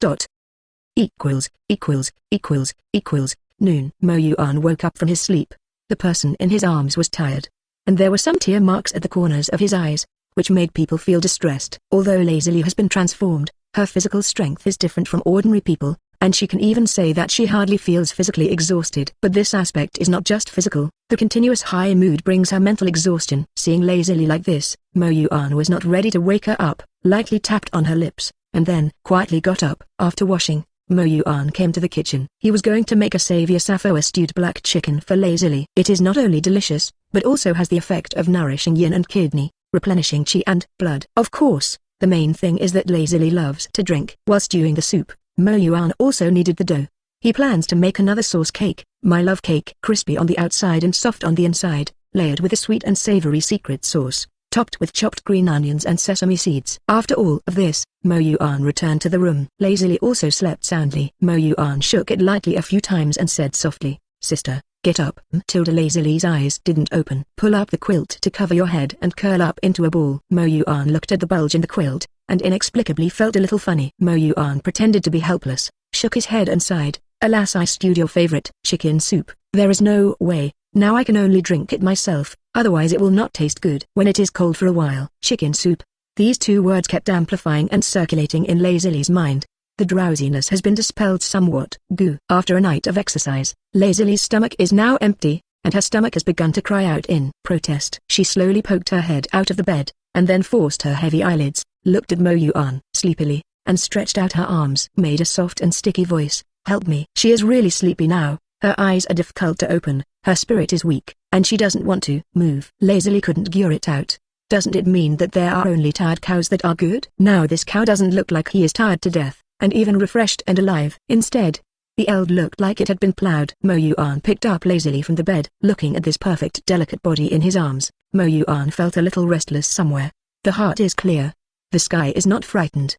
Noon. Mo Yuan woke up from his sleep. The person in his arms was tired, and there were some tear marks at the corners of his eyes, which made people feel distressed. Although Lazily has been transformed, her physical strength is different from ordinary people, and she can even say that she hardly feels physically exhausted. But this aspect is not just physical. The continuous high mood brings her mental exhaustion. Seeing Lazily like this, Mo Yuan was not ready to wake her up, lightly tapped on her lips, and then quietly got up. After washing, Mo Yuan came to the kitchen. He was going to make a savoury saffo stewed black chicken for Lazily. It is not only delicious, but also has the effect of nourishing yin and kidney, replenishing qi and blood. Of course, the main thing is that Lazily loves to drink. While stewing the soup, Mo Yuan also kneaded the dough. He plans to make another sauce cake, my love cake, crispy on the outside and soft on the inside, layered with a sweet and savory secret sauce, topped with chopped green onions and sesame seeds. After all of this, Mo Yuan returned to the room. Lazily also slept soundly. Mo Yuan shook it lightly a few times and said softly, "Sister, get up." Lazily's eyes didn't open. "Pull up the quilt to cover your head and curl up into a ball." Mo Yuan looked at the bulge in the quilt, and inexplicably felt a little funny. Mo Yuan pretended to be helpless, shook his head and sighed, "Alas, I stewed your favorite chicken soup. There is no way. Now I can only drink it myself, otherwise it will not taste good when it is cold for a while." Chicken soup. These two words kept amplifying and circulating in Lazily's mind. The drowsiness has been dispelled somewhat. Goo. After a night of exercise, Lazily's stomach is now empty, and her stomach has begun to cry out in protest. She slowly poked her head out of the bed, and then forced her heavy eyelids, looked at Mo Yuan sleepily, and stretched out her arms. Made a soft and sticky voice, "Help me." She is really sleepy now. Her eyes are difficult to open, her spirit is weak, and she doesn't want to move. Lazily couldn't gear it out. Doesn't it mean that there are only tired cows that are good? Now this cow doesn't look like he is tired to death, and even refreshed and alive. Instead, the eld looked like it had been plowed. Mo Yuan picked up Lazily from the bed. Looking at this perfect delicate body in his arms, Mo Yuan felt a little restless somewhere. The heart is clear. The sky is not frightened.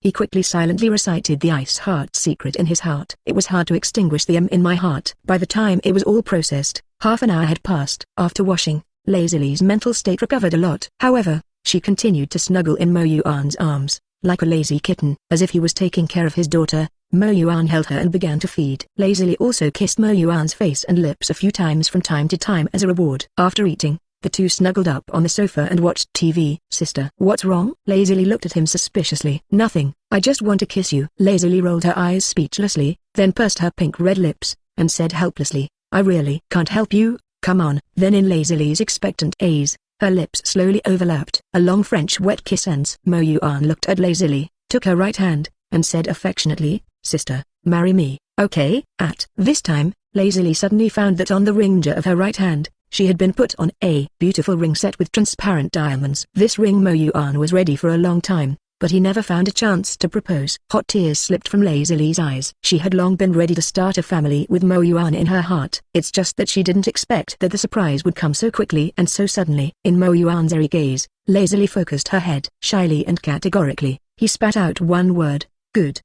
He quickly silently recited the ice heart secret in his heart. It was hard to extinguish the in my heart. By the time it was all processed, half an hour had passed. After washing, Lazily's mental state recovered a lot. However, she continued to snuggle in Mo Yuan's arms, like a lazy kitten. As if he was taking care of his daughter, Mo Yuan held her and began to feed. Lazily also kissed Mo Yuan's face and lips a few times from time to time as a reward. After eating, the two snuggled up on the sofa and watched TV. "Sister, what's wrong?" Lazily looked at him suspiciously. "Nothing, I just want to kiss you." Lazily rolled her eyes speechlessly, then pursed her pink-red lips, and said helplessly, "I really can't help you, come on." Then in Lazily's expectant gaze, her lips slowly overlapped. A long French wet kiss ends. Mo Yuan looked at Lazily, took her right hand, and said affectionately, "Sister, marry me, okay?" At this time, Lazily suddenly found that on the ringer of her right hand, she had been put on a beautiful ring set with transparent diamonds. This ring Mo Yuan was ready for a long time, but he never found a chance to propose. Hot tears slipped from Lazily's eyes. She had long been ready to start a family with Mo Yuan in her heart. It's just that she didn't expect that the surprise would come so quickly and so suddenly. In Mo Yuan's airy gaze, Lazily focused her head. Shyly and categorically, he spat out one word, "Good."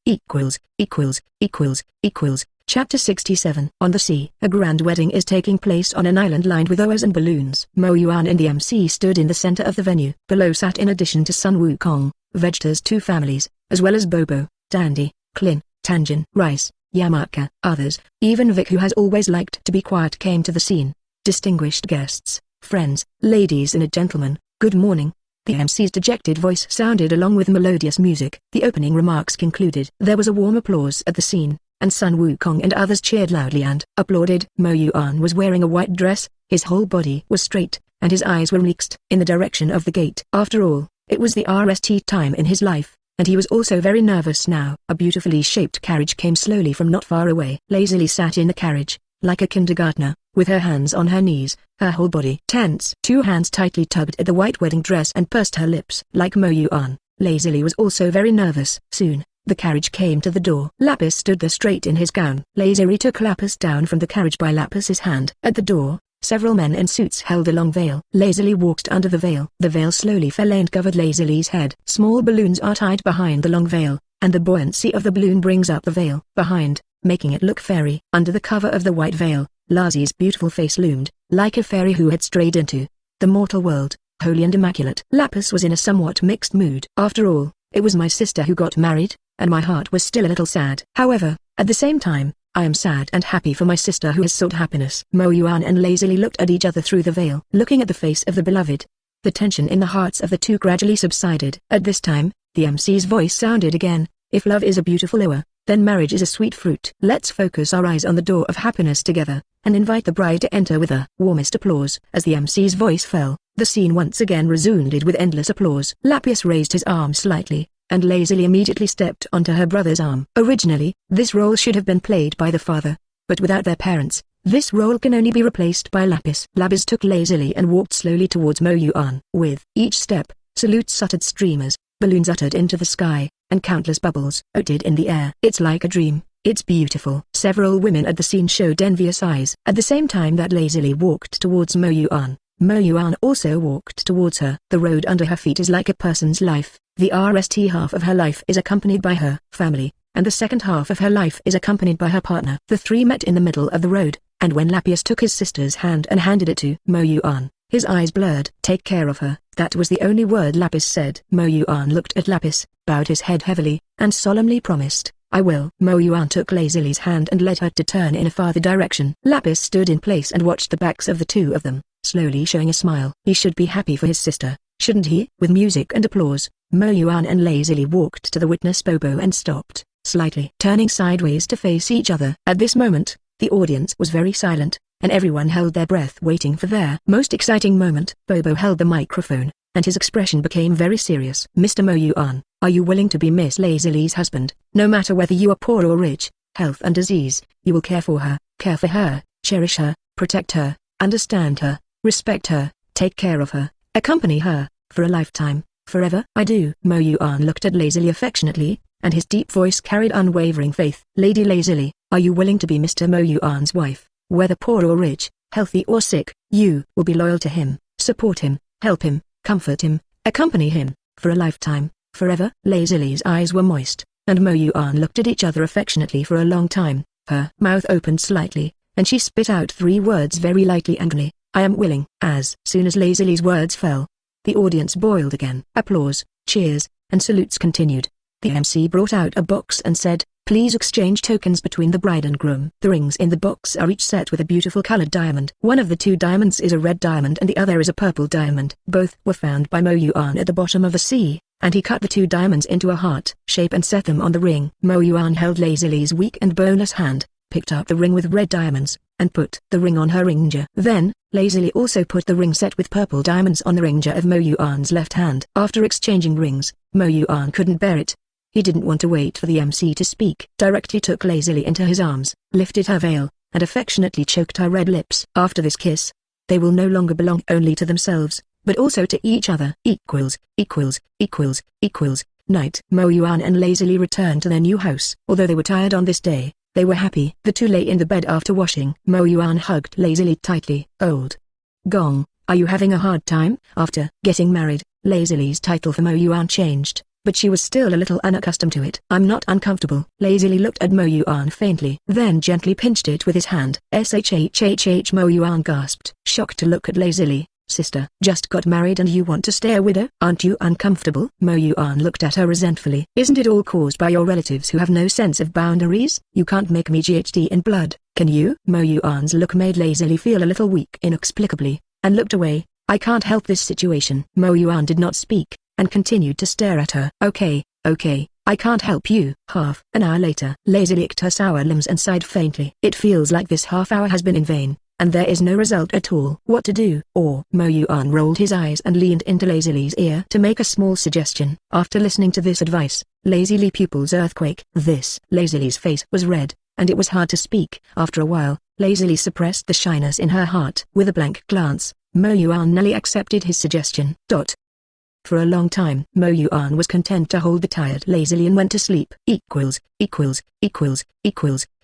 Chapter 67. On the sea. A grand wedding is taking place on an island lined with oars and balloons. Mo Yuan and the MC stood in the center of the venue. Below sat, in addition to Sun Wukong, Vegeta's two families, as well as Bobo, Dandy, Klin, Tanjin, Rice, Yamaka. Others, even Vic, who has always liked to be quiet, came to the scene. Distinguished guests, friends, ladies and gentlemen, good morning. The MC's dejected voice sounded along with melodious music. The opening remarks concluded. There was a warm applause at the scene, and Sun Wukong and others cheered loudly and applauded. Mo Yuan was wearing a white dress, his whole body was straight, and his eyes were fixed in the direction of the gate. After all, it was the RST time in his life, and he was also very nervous now. A beautifully shaped carriage came slowly from not far away. Lazily sat in the carriage, like a kindergartner, with her hands on her knees, her whole body tense. Two hands tightly tugged at the white wedding dress and pursed her lips. Like Mo Yuan, Lazily was also very nervous. Soon, the carriage came to the door. Lapis stood there straight in his gown. Lazily took Lapis down from the carriage by Lapis's hand. At the door, several men in suits held a long veil. Lazily walked under the veil. The veil slowly fell and covered Lazily's head. Small balloons are tied behind the long veil, and the buoyancy of the balloon brings up the veil behind, making it look fairy. Under the cover of the white veil, Lazi's beautiful face loomed, like a fairy who had strayed into the mortal world, holy and immaculate. Lapis was in a somewhat mixed mood. After all, it was my sister who got married, and my heart was still a little sad. However, at the same time, I am sad and happy for my sister who has sought happiness. Mo Yuan and Lazily looked at each other through the veil. Looking at the face of the beloved, the tension in the hearts of the two gradually subsided. At this time, the MC's voice sounded again. If love is a beautiful flower, then marriage is a sweet fruit. Let's focus our eyes on the door of happiness together, and invite the bride to enter with the warmest applause. As the MC's voice fell, the scene once again resounded with endless applause. Lapis raised his arm slightly, and Lazily immediately stepped onto her brother's arm. Originally, this role should have been played by the father, but without their parents, this role can only be replaced by Lapis. Lapis took Lazily and walked slowly towards Mo Yuan. With each step, salutes uttered streamers, balloons uttered into the sky, and countless bubbles floated in the air. It's like a dream. It's beautiful. Several women at the scene showed envious eyes. At the same time that Lazily walked towards Mo Yuan also walked towards her. The road under her feet is like a person's life. The RST half of her life is accompanied by her family, and the second half of her life is accompanied by her partner. The three met in the middle of the road, and when Lapis took his sister's hand and handed it to Mo Yuan, his eyes blurred. Take care of her. That was the only word Lapis said. Mo Yuan looked at Lapis, bowed his head heavily, and solemnly promised, I will. Mo Yuan took Lazily's hand and led her to turn in a farther direction. Lapis stood in place and watched the backs of the two of them, slowly showing a smile. He should be happy for his sister, shouldn't he? With music and applause, Mo Yuan and Lazily walked to the witness bobo and stopped, slightly turning sideways to face each other. At this moment, the audience was very silent, and everyone held their breath waiting for their most exciting moment. Bobo held the microphone, and his expression became very serious. Mr. Mo Yuan, are you willing to be Miss Lazily's husband? No matter whether you are poor or rich, health and disease, you will care for her, cherish her, protect her, understand her, respect her, take care of her, accompany her, for a lifetime, forever? I do. Mo Yuan looked at Lazily affectionately, and his deep voice carried unwavering faith. Lady Lazily, are you willing to be Mr. Mo Yuan's wife? Whether poor or rich, healthy or sick, you will be loyal to him, support him, help him, comfort him, accompany him, for a lifetime, forever? Lazily's eyes were moist, and Mo Yuan looked at each other affectionately for a long time. Her mouth opened slightly, and she spit out three words very lightly and angrily. I am willing. As soon as Lazily's words fell, the audience boiled again. Applause, cheers, and salutes continued. The MC brought out a box and said, please exchange tokens between the bride and groom. The rings in the box are each set with a beautiful colored diamond. One of the two diamonds is a red diamond and the other is a purple diamond. Both were found by Mo Yuan at the bottom of the sea, and he cut the two diamonds into a heart shape and set them on the ring. Mo Yuan held Lazily's weak and boneless hand, picked up the ring with red diamonds, and put the ring on her ringer. Then, Lazily also put the ring set with purple diamonds on the ringer of Mo Yuan's left hand. After exchanging rings, Mo Yuan couldn't bear it. He didn't want to wait for the MC to speak. Directly took Lazily into his arms, lifted her veil, and affectionately choked her red lips. After this kiss, they will no longer belong only to themselves, but also to each other. Night. Mo Yuan and Lazily returned to their new house. Although they were tired on this day, they were happy. The two lay in the bed after washing. Mo Yuan hugged Lazily tightly. Old Gong, are you having a hard time? After getting married, Lazily's title for Mo Yuan changed, but she was still a little unaccustomed to it. I'm not uncomfortable. Lazily looked at Mo Yuan faintly, then gently pinched it with his hand. Mo Yuan gasped, shocked to look at Lazily. Sister, just got married and you want to stay a widow? Aren't you uncomfortable? Mo Yuan looked at her resentfully. Isn't it all caused by your relatives who have no sense of boundaries? You can't make me GHD in blood, can you? Mo Yuan's look made Lazily feel a little weak inexplicably, and looked away. I can't help this situation. Mo Yuan did not speak, and continued to stare at her. Okay, I can't help you. Half an hour later, Lazily licked her sour limbs and sighed faintly. It feels like this half hour has been in vain, and there is no result at all. What to do? Mo Yuan rolled his eyes and leaned into Lazily's ear to make a small suggestion. After listening to this advice, Lazily pupils earthquake. Lazily's face was red, and it was hard to speak. After a while, lazily suppressed the shyness in her heart. With a blank glance, Mo Yuan nearly accepted his suggestion. For a long time, Mo Yuan was content to hold the tired lazily and went to sleep.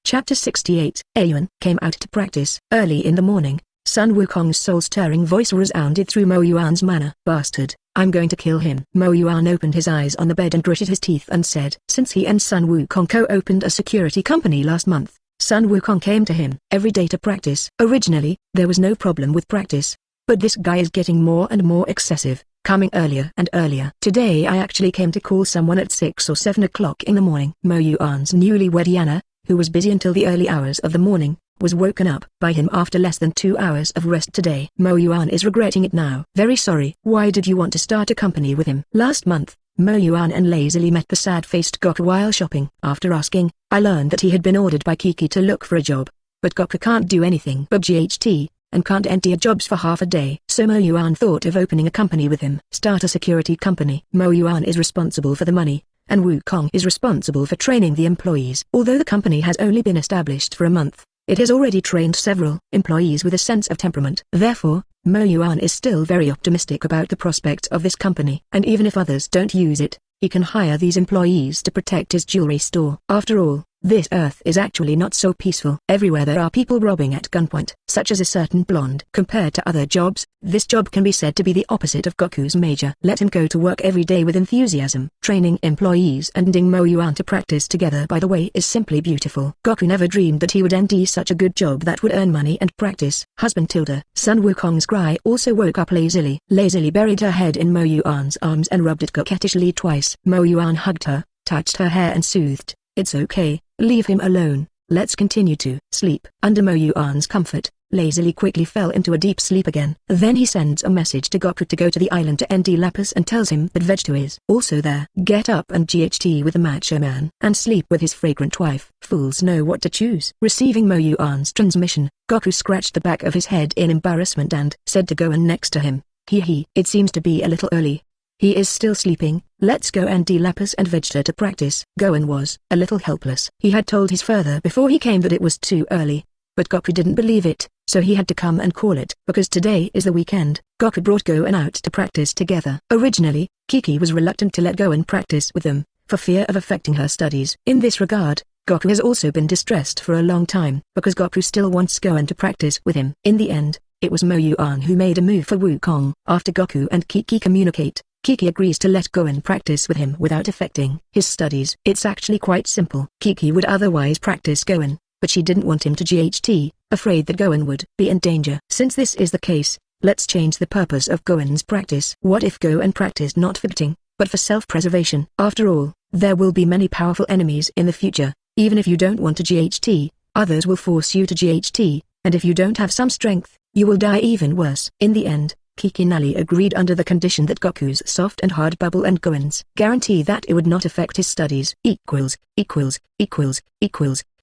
Chapter 68. Ayuan came out to practice. Early in the morning, Sun Wukong's soul-stirring voice resounded through Mo Yuan's manor. Bastard, I'm going to kill him. Mo Yuan opened his eyes on the bed and gritted his teeth and said, since he and Sun Wukong co-opened a security company last month, Sun Wukong came to him every day to practice. Originally, there was no problem with practice, but this guy is getting more and more excessive, coming earlier and earlier. Today I actually came to call someone at 6 or 7 o'clock in the morning. Mo Yuan's newlywed Yana, who was busy until the early hours of the morning, was woken up by him after less than 2 hours of rest today. Mo Yuan is regretting it now. Very sorry. Why did you want to start a company with him? Last month, Mo Yuan and lazily met the sad-faced Goku while shopping. After asking, I learned that he had been ordered by Kiki to look for a job. But Goku can't do anything but GHT, and can't enter jobs for half a day. So Mo Yuan thought of opening a company with him. Start a security company. Mo Yuan is responsible for the money, and Wukong is responsible for training the employees. Although the company has only been established for a month, it has already trained several employees with a sense of temperament. Therefore, Mo Yuan is still very optimistic about the prospect of this company. And even if others don't use it, he can hire these employees to protect his jewelry store. After all, this earth is actually not so peaceful. Everywhere there are people robbing at gunpoint, such as a certain blonde. Compared to other jobs, this job can be said to be the opposite of Goku's major. Let him go to work every day with enthusiasm. Training employees and ending Mo Yuan to practice together, by the way, is simply beautiful. Goku never dreamed that he would end such a good job that would earn money and practice. Husband tilde. Sun Wukong's cry also woke up lazily. Lazily buried her head in Mo Yuan's arms and rubbed it coquettishly twice. Mo Yuan hugged her, touched her hair and soothed. It's okay, leave him alone, let's continue to sleep. Under Mo Yuan's comfort, lazily quickly fell into a deep sleep again. Then he sends a message to Goku to go to the island to ND Lapis and tells him that Vegeta is also there. Get up and GHT with the macho man and sleep with his fragrant wife. Fools know what to choose. Receiving Mo Yuan's transmission, Goku scratched the back of his head in embarrassment and said to Gohan next to him, it seems to be a little early. He is still sleeping. Let's go ND Lapis and Vegeta to practice. Gohan was a little helpless. He had told his father before he came that it was too early, but Goku didn't believe it, so he had to come and call it. Because today is the weekend, Goku brought Gohan out to practice together. Originally, Kiki was reluctant to let Gohan practice with them, for fear of affecting her studies. In this regard, Goku has also been distressed for a long time, because Goku still wants Gohan to practice with him. In the end, it was Mo Yuan who made a move for Wukong. After Goku and Kiki communicate, Kiki agrees to let Gohan practice with him without affecting his studies. It's actually quite simple. Kiki would otherwise practice Gohan, but she didn't want him to GHT, afraid that Gohan would be in danger. Since this is the case, let's change the purpose of Gohan's practice. What if Gohan practiced not for fighting, but for self-preservation? After all, there will be many powerful enemies in the future. Even if you don't want to GHT, others will force you to GHT, and if you don't have some strength, you will die even worse. In the end, Kiki Nali agreed under the condition that Goku's soft and hard bubble and Gohan's guarantee that it would not affect his studies.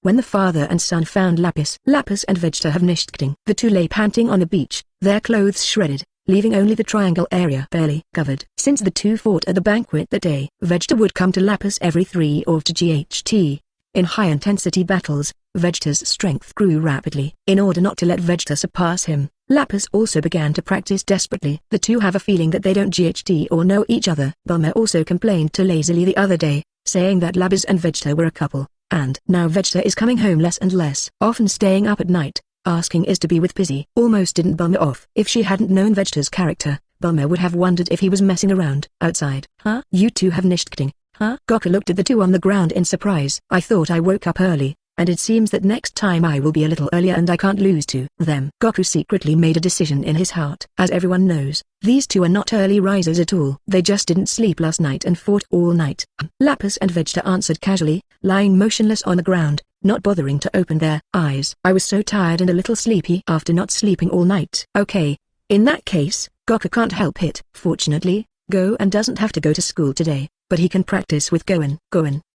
When the father and son found Lapis and Vegeta have Nishtkting. The two lay panting on the beach, their clothes shredded, leaving only the triangle area barely covered. Since the two fought at the banquet that day, Vegeta would come to Lapis every 3 or to GHT. In high-intensity battles, Vegeta's strength grew rapidly. In order not to let Vegeta surpass him, Lapis also began to practice desperately. The two have a feeling that they don't GHT or know each other. Bulma also complained to lazily the other day, saying that Lapis and Vegeta were a couple, and now Vegeta is coming home less and less, often staying up at night, asking is to be with Pizzy. Almost didn't Bulma off. If she hadn't known Vegeta's character, Bulma would have wondered if he was messing around outside. Huh? You two have Nishtkting, huh? Goku looked at the two on the ground in surprise. I thought I woke up early, and it seems that next time I will be a little earlier and I can't lose to them. Goku secretly made a decision in his heart. As everyone knows, these two are not early risers at all. They just didn't sleep last night and fought all night. Lapis and Vegeta answered casually, lying motionless on the ground, not bothering to open their eyes. I was so tired and a little sleepy after not sleeping all night. Okay. In that case, Goku can't help it. Fortunately, Gohan doesn't have to go to school today, but he can practice with Gohan.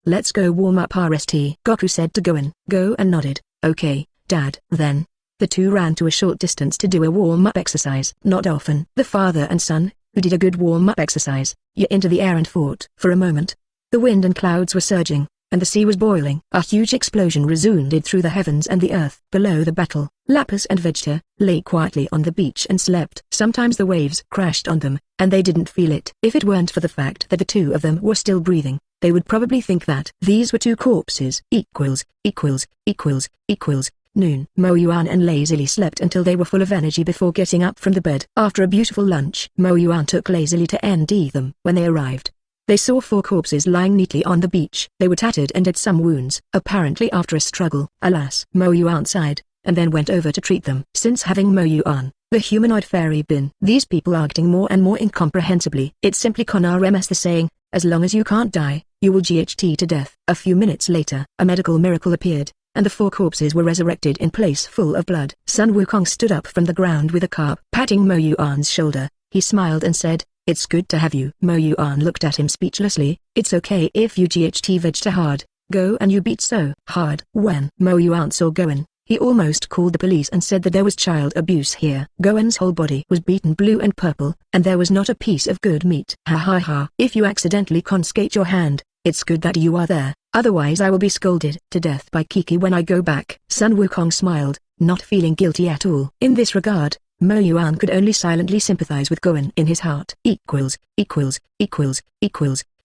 Let's go warm up RST. Goku said to Gohan. Gohan nodded. Okay, Dad. Then, the two ran to a short distance to do a warm-up exercise. Not often. The father and son, who did a good warm-up exercise, into the air and fought. For a moment, the wind and clouds were surging, and the sea was boiling. A huge explosion resounded through the heavens and the earth. Below the battle, Lapis and Vegeta lay quietly on the beach and slept. Sometimes the waves crashed on them, and they didn't feel it. If it weren't for the fact that the two of them were still breathing, they would probably think that these were two corpses. Noon. Mo Yuan and lazily slept until they were full of energy before getting up from the bed. After a beautiful lunch, Mo Yuan took lazily to ND them. When they arrived, they saw 4 corpses lying neatly on the beach. They were tattered and had some wounds, apparently after a struggle. Alas, Mo Yuan sighed, and then went over to treat them. Since having Mo Yuan, the humanoid fairy been, these people are acting more and more incomprehensibly. It's simply con RMS the saying, as long as you can't die, you will GHT to death. A few minutes later, a medical miracle appeared, and the 4 corpses were resurrected in place full of blood. Sun Wukong stood up from the ground with a carp. Patting Mo Yuan's shoulder, he smiled and said, "It's good to have you." Mo Yuan looked at him speechlessly. "It's okay if you GHT Vegeta hard, go and you beat so hard." When Mo Yuan saw Goen, he almost called the police and said that there was child abuse here. Goen's whole body was beaten blue and purple, and there was not a piece of good meat. Ha ha ha. If you accidentally confiscate your hand, it's good that you are there, otherwise I will be scolded to death by Kiki when I go back. Sun Wukong smiled, not feeling guilty at all. In this regard, Mo Yuan could only silently sympathize with Goen in his heart.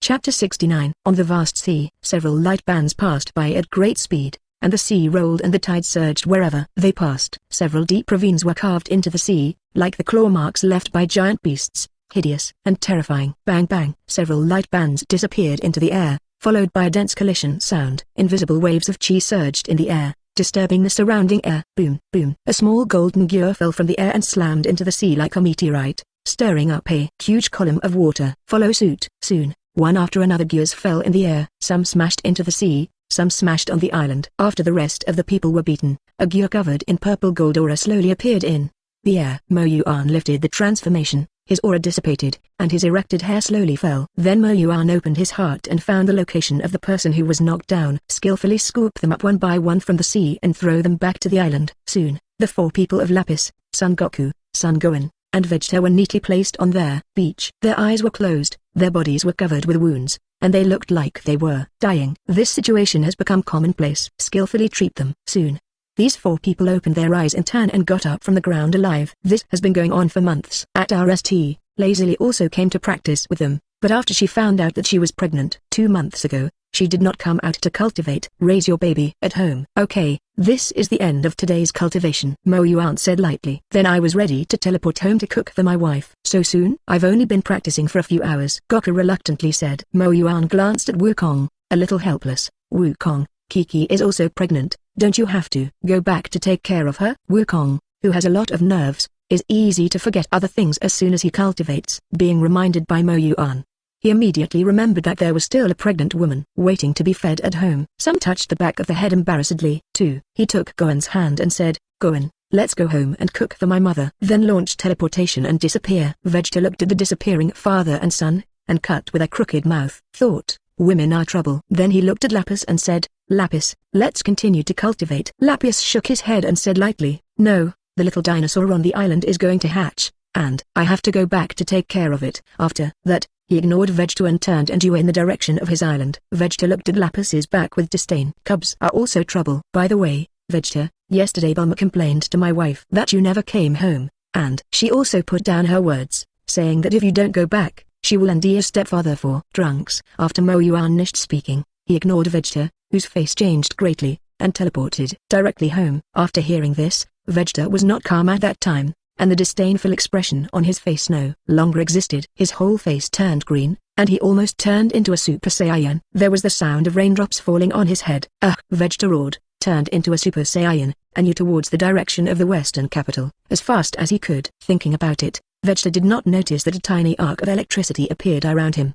Chapter 69. On the vast sea, several light bands passed by at great speed, and the sea rolled and the tide surged wherever they passed. Several deep ravines were carved into the sea, like the claw marks left by giant beasts, hideous and terrifying. Bang bang. Several light bands disappeared into the air, followed by a dense collision sound. Invisible waves of chi surged in the air, disturbing the surrounding air. Boom, boom. A small golden gear fell from the air and slammed into the sea like a meteorite, stirring up a huge column of water. Follow suit. Soon, one after another gears fell in the air. Some smashed into the sea, some smashed on the island. After the rest of the people were beaten, a gear covered in purple gold aura slowly appeared in the air. Mo Yuan lifted the transformation. His aura dissipated, and his erected hair slowly fell. Then Mo Yuan opened his heart and found the location of the person who was knocked down. Skillfully scoop them up one by one from the sea and throw them back to the island. Soon, the 4 people of Lapis, Son Goku, Son Gohan, and Vegeta were neatly placed on their beach. Their eyes were closed, their bodies were covered with wounds, and they looked like they were dying. This situation has become commonplace. Skillfully treat them. Soon, these 4 people opened their eyes in turn and got up from the ground alive. This has been going on for months. At RST, Lazily also came to practice with them, but after she found out that she was pregnant 2 months ago, she did not come out to cultivate. Raise your baby at home. Okay, this is the end of today's cultivation, Mo Yuan said lightly. Then I was ready to teleport home to cook for my wife. So soon? I've only been practicing for a few hours, Goku reluctantly said. Mo Yuan glanced at Wukong, a little helpless. Wukong, Kiki is also pregnant. Don't you have to go back to take care of her? Wukong, who has a lot of nerves, is easy to forget other things as soon as he cultivates. Being reminded by Mo Yuan, he immediately remembered that there was still a pregnant woman waiting to be fed at home. Some touched the back of the head embarrassedly. Too. He took Goen's hand and said, "Goen, let's go home and cook for my mother." Then launched teleportation and disappear. Vegeta looked at the disappearing father and son, and cut with a crooked mouth. Thought, women are trouble. Then he looked at Lapis and said, "Lapis, let's continue to cultivate." Lapis shook his head and said lightly, "No, the little dinosaur on the island is going to hatch, and I have to go back to take care of it." After that, he ignored Vegeta and turned and drew in the direction of his island. Vegeta looked at Lapis's back with disdain. Cubs are also trouble. By the way, Vegeta, yesterday Bulma complained to my wife that you never came home, and she also put down her words, saying that if you don't go back, she will ND your stepfather for drunks. After Mo Yuan finished speaking, he ignored Vegeta, whose face changed greatly, and teleported directly home. After hearing this, Vegeta was not calm at that time, and the disdainful expression on his face no longer existed. His whole face turned green, and he almost turned into a Super Saiyan. There was the sound of raindrops falling on his head. Vegeta roared, turned into a Super Saiyan, and knew towards the direction of the western capital, as fast as he could. Thinking about it, Vegeta did not notice that a tiny arc of electricity appeared around him.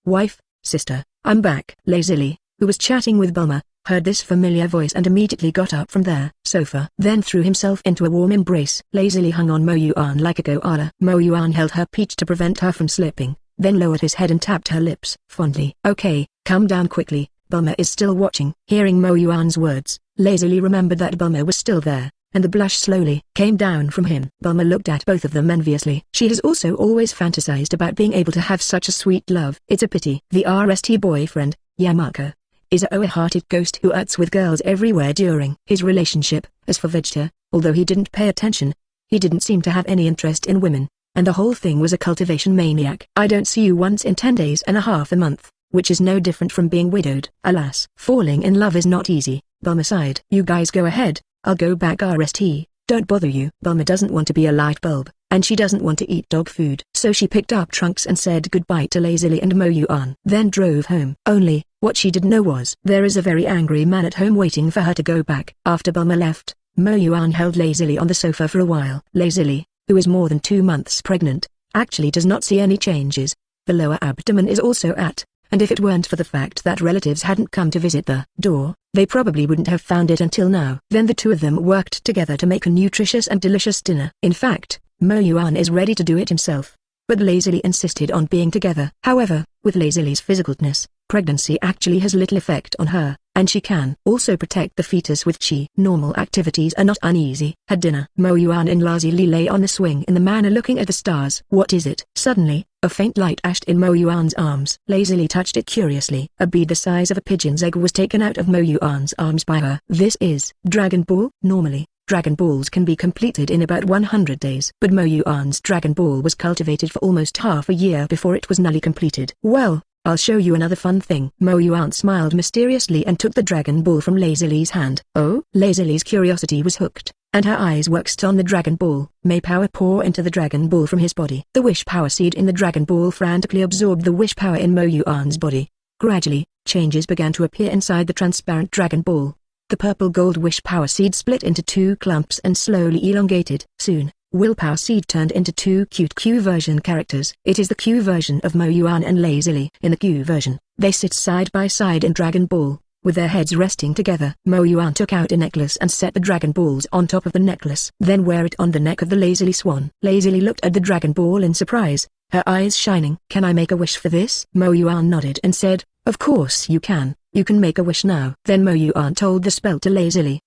Wife, sister, I'm back. Lazily, who was chatting with Bulma, heard this familiar voice and immediately got up from their sofa. Then threw himself into a warm embrace. Lazily hung on Mo Yuan like a koala. Mo Yuan held her peach to prevent her from slipping, then lowered his head and tapped her lips fondly. Okay, come down quickly, Bulma is still watching. Hearing Mo Yuan's words, Lazily remembered that Bulma was still there, and the blush slowly came down from him. Bulma looked at both of them enviously. She has also always fantasized about being able to have such a sweet love. It's a pity. The RST boyfriend, Yamako, is a hearted ghost who acts with girls everywhere during his relationship. As for Vegeta, although he didn't pay attention, he didn't seem to have any interest in women, and the whole thing was a cultivation maniac. I don't see you once in 10 days and a half a month, which is no different from being widowed. Alas, falling in love is not easy. Bulma sighed. You guys go ahead, I'll go back RST, don't bother you. Bulma doesn't want to be a light bulb, and she doesn't want to eat dog food. So she picked up trunks and said goodbye to Lazily and Mo Yuan. Then drove home. Only, what she didn't know was there is a very angry man at home waiting for her to go back. After Bulma left, Mo Yuan held Lazily on the sofa for a while. Lazily, who is more than 2 months pregnant, actually does not see any changes. The lower abdomen is also at, and if it weren't for the fact that relatives hadn't come to visit the door, they probably wouldn't have found it until now. Then the two of them worked together to make a nutritious and delicious dinner. In fact, Mo Yuan is ready to do it himself, but Lazily insisted on being together. However, with Lazily's physicalness, pregnancy actually has little effect on her, and she can also protect the fetus with chi. Normal activities are not uneasy. At dinner, Mo Yuan and Lazily lay on the swing in the manor looking at the stars. What is it? Suddenly, a faint light flashed in Mo Yuan's arms. Lazily touched it curiously. A bead the size of a pigeon's egg was taken out of Mo Yuan's arms by her. This is Dragon Ball. Normally, Dragon Balls can be completed in about 100 days. But Mo Yuan's Dragon Ball was cultivated for almost half a year before it was nearly completed. Well, I'll show you another fun thing. Mo Yuan smiled mysteriously and took the Dragon Ball from Lazily's hand. Oh? Lazily's curiosity was hooked, and her eyes waxed on the Dragon Ball. May power pour into the Dragon Ball from his body. The wish power seed in the Dragon Ball frantically absorbed the wish power in Mo Yuan's body. Gradually, changes began to appear inside the transparent Dragon Ball. The purple gold wish power seed split into 2 clumps and slowly elongated. Soon, willpower seed turned into 2 cute Q version characters. It is the Q version of Mo Yuan and Lazily. In the Q version, they sit side by side in Dragon Ball, with their heads resting together. Mo Yuan took out a necklace and set the Dragon Balls on top of the necklace. Then wear it on the neck of the Lazily swan. Lazily looked at the Dragon Ball in surprise, her eyes shining. Can I make a wish for this? Mo Yuan nodded and said, of course you can. You can make a wish now. Then Mo Yuan told the spell to Lazily.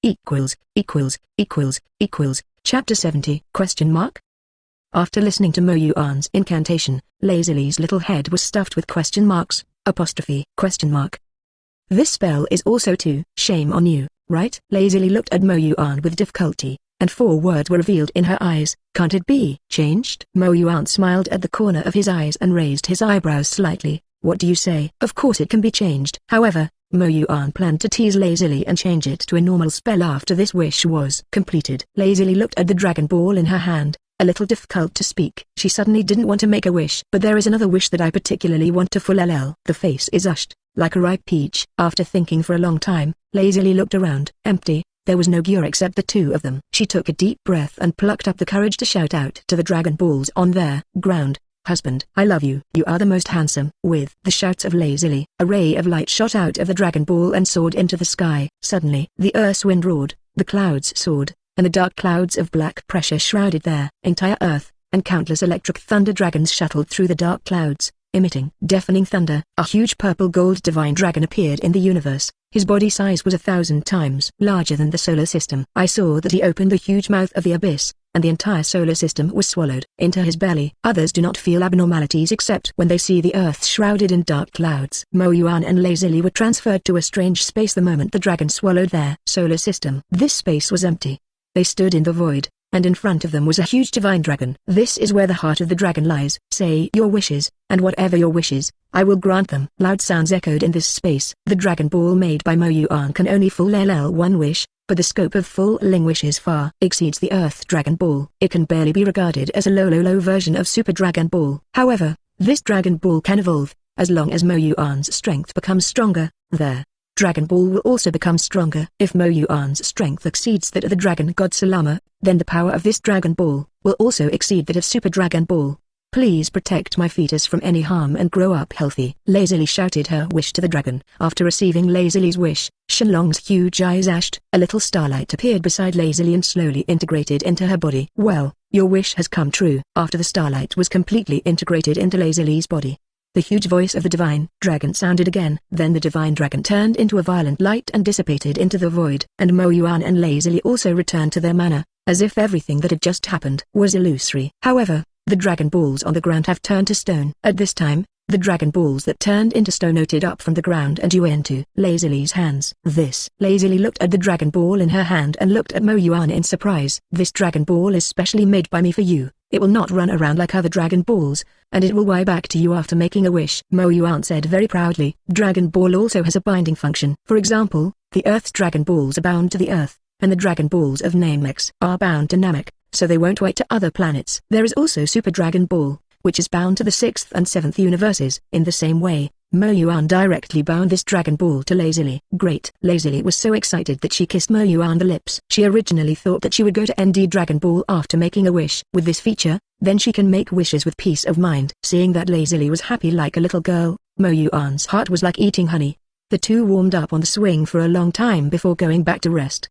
Chapter 70 ? After listening to Mo Yuan's incantation, Lazily's little head was stuffed with question marks, apostrophe, question mark. This spell is also to shame on you, right? Lazily looked at Mo Yuan with difficulty, and 4 words were revealed in her eyes. Can't it be changed? Mo Yuan smiled at the corner of his eyes and raised his eyebrows slightly. What do you say? Of course it can be changed. However, Mo Yuan planned to tease Lazily and change it to a normal spell after this wish was completed. Lazily looked at the Dragon Ball in her hand, a little difficult to speak. She suddenly didn't want to make a wish. But there is another wish that I particularly want to fulfill. The face is hushed, like a ripe peach. After thinking for a long time, Lazily looked around. Empty. There was no gear except the 2 of them. She took a deep breath and plucked up the courage to shout out to the Dragon Balls on their ground. Husband, I love you. You are the most handsome. With the shouts of Lazily, a ray of light shot out of the Dragon Ball and soared into the sky. Suddenly, the earth's wind roared, the clouds soared, and the dark clouds of black pressure shrouded their entire earth, and countless electric thunder dragons shuttled through the dark clouds, emitting deafening thunder. A huge purple gold divine dragon appeared in the universe. His body size was 1,000 times larger than the solar system. I saw that he opened the huge mouth of the abyss, and the entire solar system was swallowed into his belly. Others do not feel abnormalities except when they see the earth shrouded in dark clouds. Mo Yuan and Lazily were transferred to a strange space the moment the dragon swallowed their solar system. This space was empty. They stood in the void, and in front of them was a huge divine dragon. This is where the heart of the dragon lies. Say your wishes, and whatever your wishes, I will grant them. Loud sounds echoed in this space. The Dragon Ball made by Mo Yuan can only fulfill 1 wish, but the scope of fulfilling wishes far exceeds the Earth Dragon Ball. It can barely be regarded as a low version of Super Dragon Ball. However, this Dragon Ball can evolve, as long as Mo Yuan's strength becomes stronger. Their Dragon Ball will also become stronger. If Mo Yuan's strength exceeds that of the Dragon God Salama, then the power of this Dragon Ball will also exceed that of Super Dragon Ball. Please protect my fetus from any harm and grow up healthy. Lazily shouted her wish to the dragon. After receiving Lazily's wish, Shenlong's huge eyes ashed. A little starlight appeared beside Lazily and slowly integrated into her body. Well, your wish has come true. After the starlight was completely integrated into Lazily's body, The huge voice of the divine dragon sounded again. Then the divine dragon turned into a violent light and dissipated into the void. And Mo Yuan and lazily also returned to their manner, as if everything that had just happened was illusory. However, the Dragon Balls on the ground have turned to stone. At this time, the Dragon Balls that turned into stone floated up from the ground and into Lazily's hands. Lazily looked at the Dragon Ball in her hand and looked at Mo Yuan in surprise. This Dragon Ball is specially made by me for you. It will not run around like other Dragon Balls, and it will fly back to you after making a wish. Mo Yuan said very proudly. Dragon Ball also has a binding function. For example, the Earth's Dragon Balls are bound to the Earth, and the Dragon Balls of Namek are bound to Namek, so they won't fight to other planets. There is also Super Dragon Ball, which is bound to the 6th and 7th universes. In the same way, Mo Yuan directly bound this Dragon Ball to Lazily. Great! Lazily was so excited that she kissed Mo Yuan on the lips. She originally thought that she would go to ND Dragon Ball after making a wish. With this feature, then she can make wishes with peace of mind. Seeing that Lazily was happy like a little girl, Mo Yuan's heart was like eating honey. The two warmed up on the swing for a long time before going back to rest.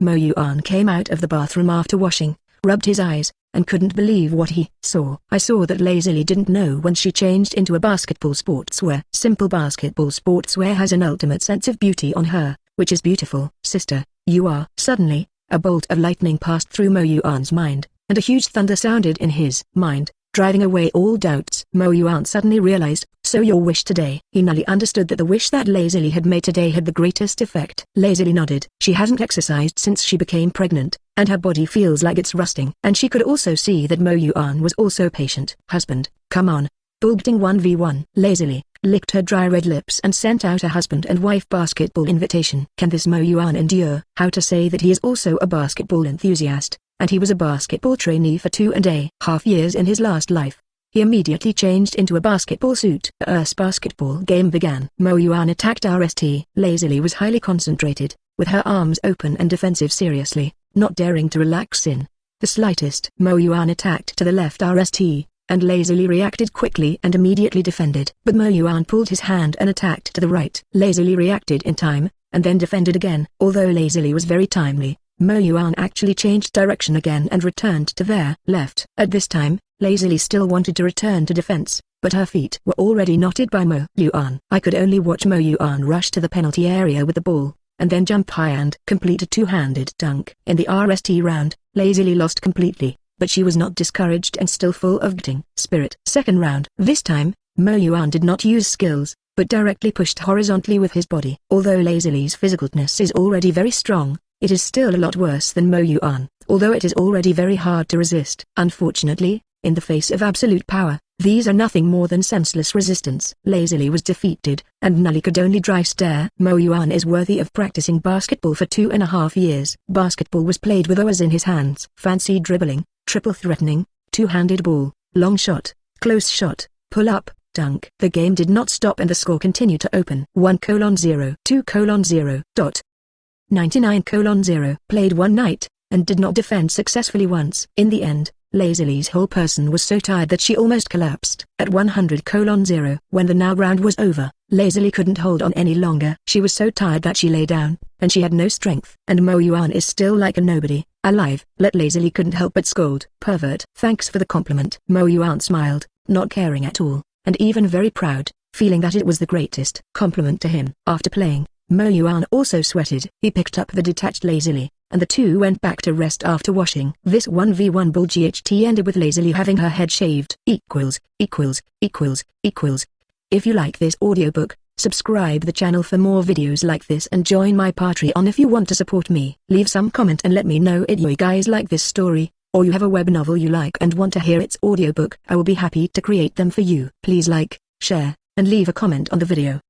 Mo Yuan came out of the bathroom after washing, rubbed his eyes, and couldn't believe what he saw. I saw that Lazily didn't know when she changed into a basketball sportswear. Simple basketball sportswear has an ultimate sense of beauty on her, which is beautiful. Sister, you are. Suddenly, a bolt of lightning passed through Mo Yuan's mind, and a huge thunder sounded in his mind, driving away all doubts. Mo Yuan suddenly realized, so your wish today. He now understood that the wish that Lazily had made today had the greatest effect. Lazily nodded. She hasn't exercised since she became pregnant, and her body feels like it's rusting. And she could also see that Mo Yuan was also patient. Husband, come on. Bulgting 1v1. Lazily licked her dry red lips and sent out a husband and wife basketball invitation. Can this Mo Yuan endure? How to say that he is also a basketball enthusiast, and he was a basketball trainee for 2.5 years in his last life. He immediately changed into a basketball suit. Basketball game began. Mo Yuan attacked RST. Lazily was highly concentrated, with her arms open and defensive seriously, not daring to relax in the slightest. Mo Yuan attacked to the left RST, and Lazily reacted quickly and immediately defended. But Mo Yuan pulled his hand and attacked to the right. Lazily reacted in time, and then defended again. Although Lazily was very timely, Mo Yuan actually changed direction again and returned to their left. At this time, Lazily still wanted to return to defense, but her feet were already knotted by Mo Yuan. I could only watch Mo Yuan rush to the penalty area with the ball, and then jump high and complete a two-handed dunk. In the RST round, Lazily lost completely, but she was not discouraged and still full of fighting spirit. Second round. This time, Mo Yuan did not use skills, but directly pushed horizontally with his body. Although Lazily's physicalness is already very strong, it is still a lot worse than Mo Yuan, although it is already very hard to resist. Unfortunately, in the face of absolute power, these are nothing more than senseless resistance. Lazily was defeated, and Nully could only dry stare. Mo Yuan is worthy of practicing basketball for 2.5 years. Basketball was played with oars in his hands. Fancy dribbling, triple threatening, two-handed ball, long shot, close shot, pull-up, dunk. The game did not stop and the score continued to open. 1:0, 2:0. 99:0. Played one night, and did not defend successfully once. In the end, Lazily's whole person was so tired that she almost collapsed. At 100:0, when the now round was over, Lazily couldn't hold on any longer. She was so tired that she lay down, and she had no strength. And Mo Yuan is still like a nobody, alive. Lazily couldn't help but scold. Pervert. Thanks for the compliment. Mo Yuan smiled, not caring at all, and even very proud, feeling that it was the greatest compliment to him. After playing, Mo Yuan also sweated. He picked up the detached Lazily, and the two went back to rest after washing. This 1v1 ball GHT ended with Lazily having her head shaved. If you like this audiobook, subscribe the channel for more videos like this and join my Patreon if you want to support me. Leave some comment and let me know if you guys like this story, or you have a web novel you like and want to hear its audiobook. I will be happy to create them for you. Please like, share, and leave a comment on the video.